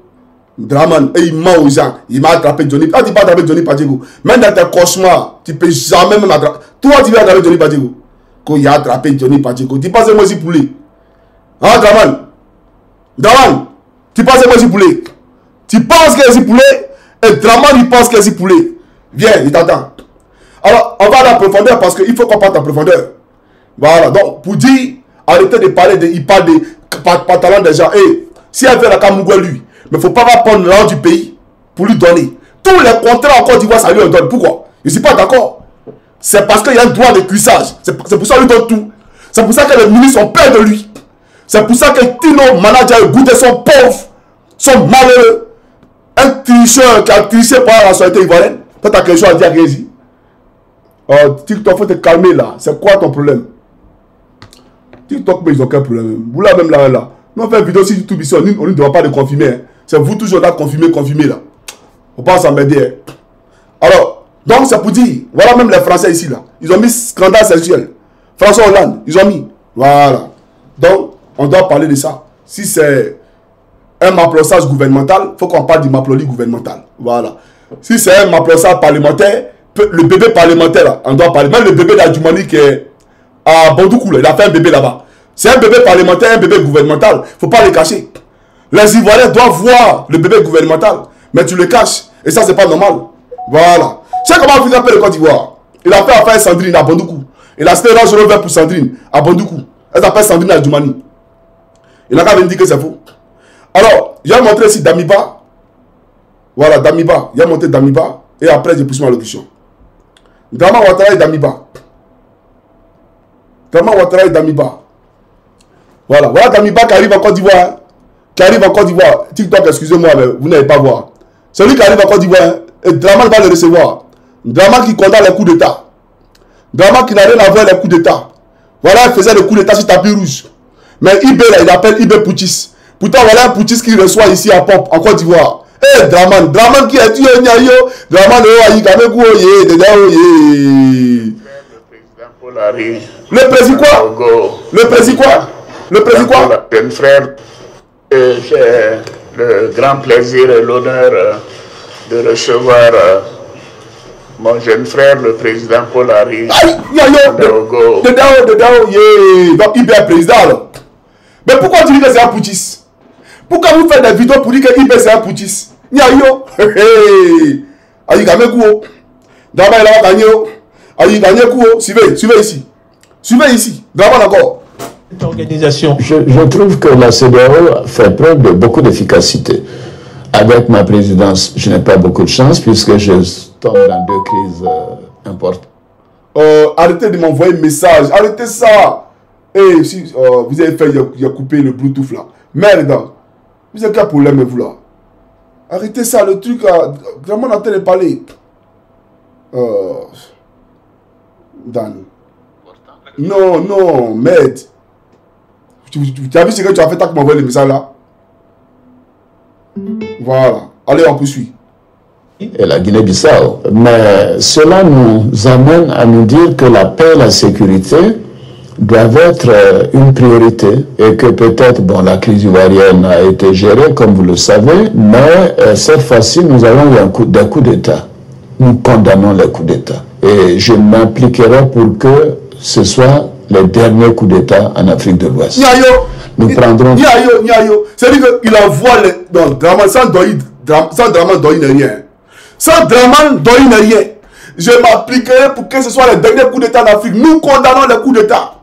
Draman, et il ment aux gens. Il m'a attrapé Johnny. Ah, tu pas attrapé Johnny Padjego. Même dans tes cauchemars, tu peux jamais même attraper. Toi, tu vas attraper Johnny Padjego. Quand il a attrapé Johnny Padjego, tu penses moi aussi poulet. Ah, Draman. Draman, tu penses moi aussi poulet. Tu penses qu'il est poulet. Et Draman, il pense qu'il est poulet. Viens, il t'attend. Alors, on va à la profondeur parce qu'il faut qu'on parte en profondeur. Voilà. Donc, pour dire, arrêtez de parler, il parle de pantalon des gens. Et si elle veut la Kamougou, lui. Mais il ne faut pas prendre l'argent du pays pour lui donner. Tous les contrats en Côte d'Ivoire, ça lui en donne. Pourquoi? Je ne suis pas d'accord. C'est parce qu'il y a un droit de cuissage. C'est pour ça qu'il lui donne tout. C'est pour ça que les ministres ont peur de lui. C'est pour ça que Tino, manager, le goût sont pauvres, sont malheureux. Un tricheur qui a triché par la société ivoirienne. Toi, tu as quelque chose à dire, Rézi. TikTok, il faut te calmer là. C'est quoi ton problème? TikTok, mais ils n'ont aucun problème. Vous là, même là. Nous, on fait une vidéo sur YouTube ici, on ne doit pas le confirmer. Hein. C'est vous toujours là, confirmer là. On pense à m'aider. Hein. Alors, donc c'est pour dire, voilà même les Français ici là. Ils ont mis scandale sexuel. François Hollande, ils ont mis. Voilà. Donc, on doit parler de ça. Si c'est un maplossage gouvernemental, il faut qu'on parle du maploli gouvernemental. Voilà. Si c'est un maplossage parlementaire, le bébé parlementaire là, on doit parler. Même le bébé d'Adjoumani qui est à Bandoukou, là, il a fait un bébé là-bas. C'est un bébé parlementaire, un bébé gouvernemental. Il ne faut pas le cacher. Les Ivoiriens doivent voir le bébé gouvernemental. Mais tu le caches. Et ça, c'est pas normal. Voilà. Tu sais comment on fait le Côte d'Ivoire? Il a fait affaire Sandrine à Bandoukou. Il a acheté Range Rover pour Sandrine à Bandoukou. Elle s'appelle Sandrine à Djoumani. Il n'a qu'à venir dire que c'est faux. Alors, j'ai montré ici Damiba. Voilà, Damiba. Il a montré Damiba. Et après, j'ai poussé ma locution. Drama Ouattara et Damiba. Drama Ouattara et Damiba. Voilà, voilà Damiba qui arrive en Côte d'Ivoire. Hein. Qui arrive en Côte d'Ivoire. TikTok, excusez-moi, mais vous n'allez pas voir. Celui qui arrive en Côte d'Ivoire, et Draman va le recevoir. Draman qui condamne les coups d'État. Draman qui n'a rien à voir avec les coups d'État. Voilà, il faisait le coup d'État sur tapis rouge. Mais Ibé, là, il appelle Ibé Poutis. Pourtant, voilà un Poutis qui reçoit ici à Pop, en Côte d'Ivoire. Eh, Draman qui est tué, Draman, le président quoi? Le président quoi? Le président quoi? Mon frère, j'ai le grand plaisir et l'honneur de recevoir mon jeune frère, le président Paul Harry. De Dao, donc il est président alors. Mais pourquoi tu dis que c'est un Poutis? Pourquoi vous faites des vidéos pour dire que Ibé c'est un Poutis? Niayo, aïe Gamekouo, Drama il a gagné, aïe Gamekouo, suivez ici, Drama d'accord. Organisation. Je trouve que la CEDEAO fait preuve de beaucoup d'efficacité. Avec ma présidence, je n'ai pas beaucoup de chance puisque je tombe dans 2 crises importantes. Arrêtez de m'envoyer un message, arrêtez ça. Et si vous avez fait, il a coupé le Bluetooth là. Merde, vous avez quel problème vous là? Arrêtez ça, le truc là. Vraiment on est en train de parler. Dan. Non, merde. Tu as vu ce que tu as fait tant que m'envoyer le message là? Voilà. Allez, on poursuit. Et la Guinée-Bissau. Mais cela nous amène à nous dire que la paix et la sécurité doivent être une priorité et que peut-être, bon, la crise ivoirienne a été gérée, comme vous le savez, mais cette fois-ci, nous avons eu des coups d'État. Nous condamnons les coups d'État. Et je m'impliquerai pour que ce soit les derniers coups d'État en Afrique de l'Ouest. nous prendrons... C'est-à-dire qu'il envoie les... Donc, sans Draman Doyi n'est rien. Sans Draman Doyi n'est rien. Je m'appliquerai pour que ce soit les derniers coups d'État d'Afrique. Nous condamnons les coups d'État.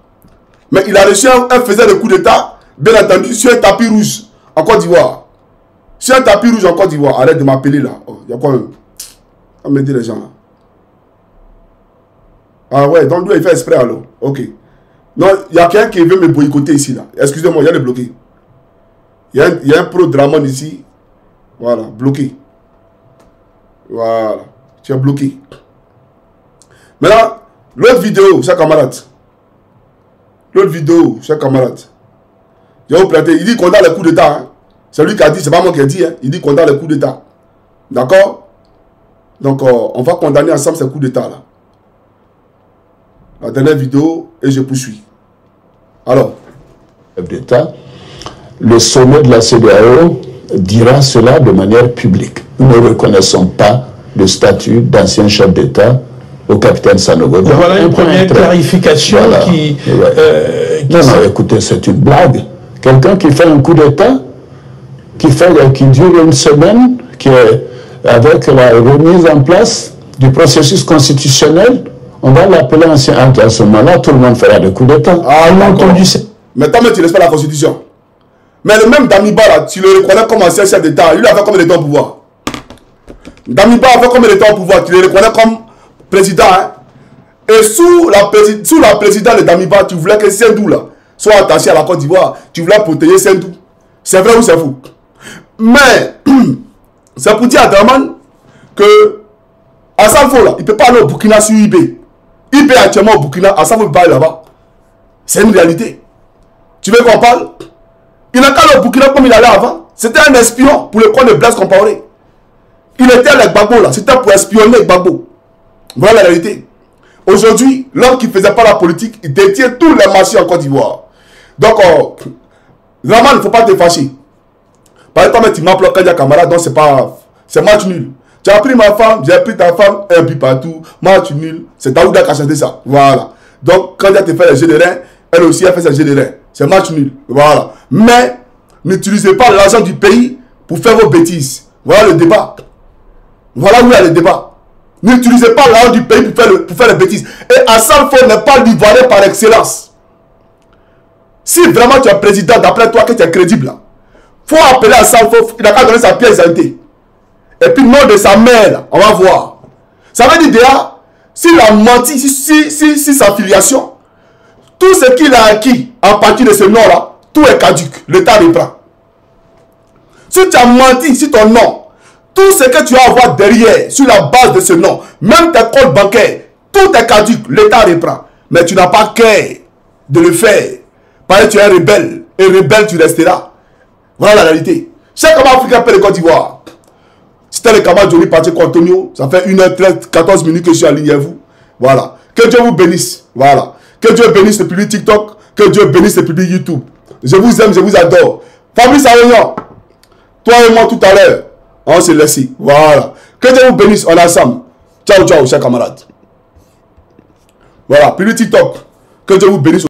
Mais il a reçu un faiseur de coups d'État, bien entendu, sur un tapis rouge en Côte d'Ivoire. Sur un tapis rouge en Côte d'Ivoire. Arrête de m'appeler là. Il y a quoi même? On me dit les gens là. Ah ouais, donc lui il fait exprès alors. Ok. Non, il y a quelqu'un qui veut me boycotter ici là. Excusez-moi, il y a le bloqué. Il y a un pro-Draman ici. Voilà, bloqué. Voilà. Tu es bloqué. Maintenant, l'autre vidéo, chers camarades. L'autre vidéo, chers camarades. Je vais vous prêter. Il dit qu'on a le coup d'État. Hein. C'est lui qui a dit, c'est pas moi qui ai dit. Hein. Il dit qu'on a le coup d'État. D'accord? Donc, on va condamner ensemble ces coups d'État là. La dernière vidéo, et je poursuis. Alors. D'État, le sommet de la CEDEAO dira cela de manière publique. Nous ne reconnaissons pas le statut d'ancien chef d'État au capitaine Sanogo. Voilà une première clarification qui... non, écoutez, c'est une blague. Quelqu'un qui fait un coup d'État, qui dure une semaine, qui est avec la remise en place du processus constitutionnel, on va l'appeler ancien. À ce moment-là, tout le monde fera des coups d'État. Ah, on a entendu ça. Mais tant que tu respectes la Constitution. Mais le même Damiba, là, tu le reconnais comme ancien chef d'État. Lui, il avait combien de temps au pouvoir? Damiba avait combien de temps au pouvoir? Tu le reconnais comme président. Hein? Et sous la présidence de Damiba, tu voulais que Sendou, là, soit attaché à la Côte d'Ivoire. Tu voulais protéger Sendou. C'est vrai ou c'est faux? Mais, c'est pour dire à Draman que Assalfo, là, il ne peut pas aller au Burkina sur eBay. Il paye actuellement au Burkina, Assalfo ne peut pas aller là-bas. C'est une réalité. Tu veux qu'on parle? Il n'a qu'à aller au Burkina comme il allait avant. C'était un espion pour le coin de Blaise Compaoré. Il était avec Gbagbo là. C'était pour espionner Gbagbo. Voilà la réalité. Aujourd'hui, l'homme qui ne faisait pas la politique, il détient tous les marchés en Côte d'Ivoire. Donc, vraiment, il ne faut pas te fâcher. Par exemple, tu m'as bloqué un camarade, donc c'est match nul. Tu as pris ma femme, j'ai pris ta femme, un but partout, match nul. C'est Daouda qui a chanté ça. Voilà. Donc, quand elle te fait les jeux de rein, elle aussi a fait ses jeux de rein. C'est match nul. Voilà. Mais, n'utilisez pas l'argent du pays pour faire vos bêtises. Voilà le débat. Voilà où il y a le débat. N'utilisez pas l'argent du pays pour faire les bêtises. Et Assalfo n'est pas l'Ivoirien par excellence. Si vraiment tu es président, d'après toi que tu es crédible, il faut appeler Assalfo, il n'a qu'à donner sa pièce d'identité. Et puis, le nom de sa mère, là, on va voir. Ça veut dire déjà, s'il a menti, si sa filiation, tout ce qu'il a acquis à partir de ce nom-là, tout est caduc. L'État reprend. Si tu as menti sur ton nom, tout ce que tu vas avoir derrière, sur la base de ce nom, même tes comptes bancaires, tout est caduc. L'État reprend. Mais tu n'as pas cœur de le faire. Parce que tu es un rebelle. Et rebelle, tu resteras. Voilà la réalité. Chaque homme africain peut le Côte d'Ivoire. C'était le camarade Johnny Pacheco Antonio. Ça fait 1h13, 14 minutes que je suis en ligne avec vous. Voilà. Que Dieu vous bénisse. Voilà. Que Dieu bénisse le public TikTok. Que Dieu bénisse le public YouTube. Je vous aime, je vous adore. Fabrice Aroyan, toi et moi tout à l'heure, on s'est laissé. Voilà. Que Dieu vous bénisse, on est ensemble. Ciao, ciao, chers camarades. Voilà. Public TikTok. Que Dieu vous bénisse.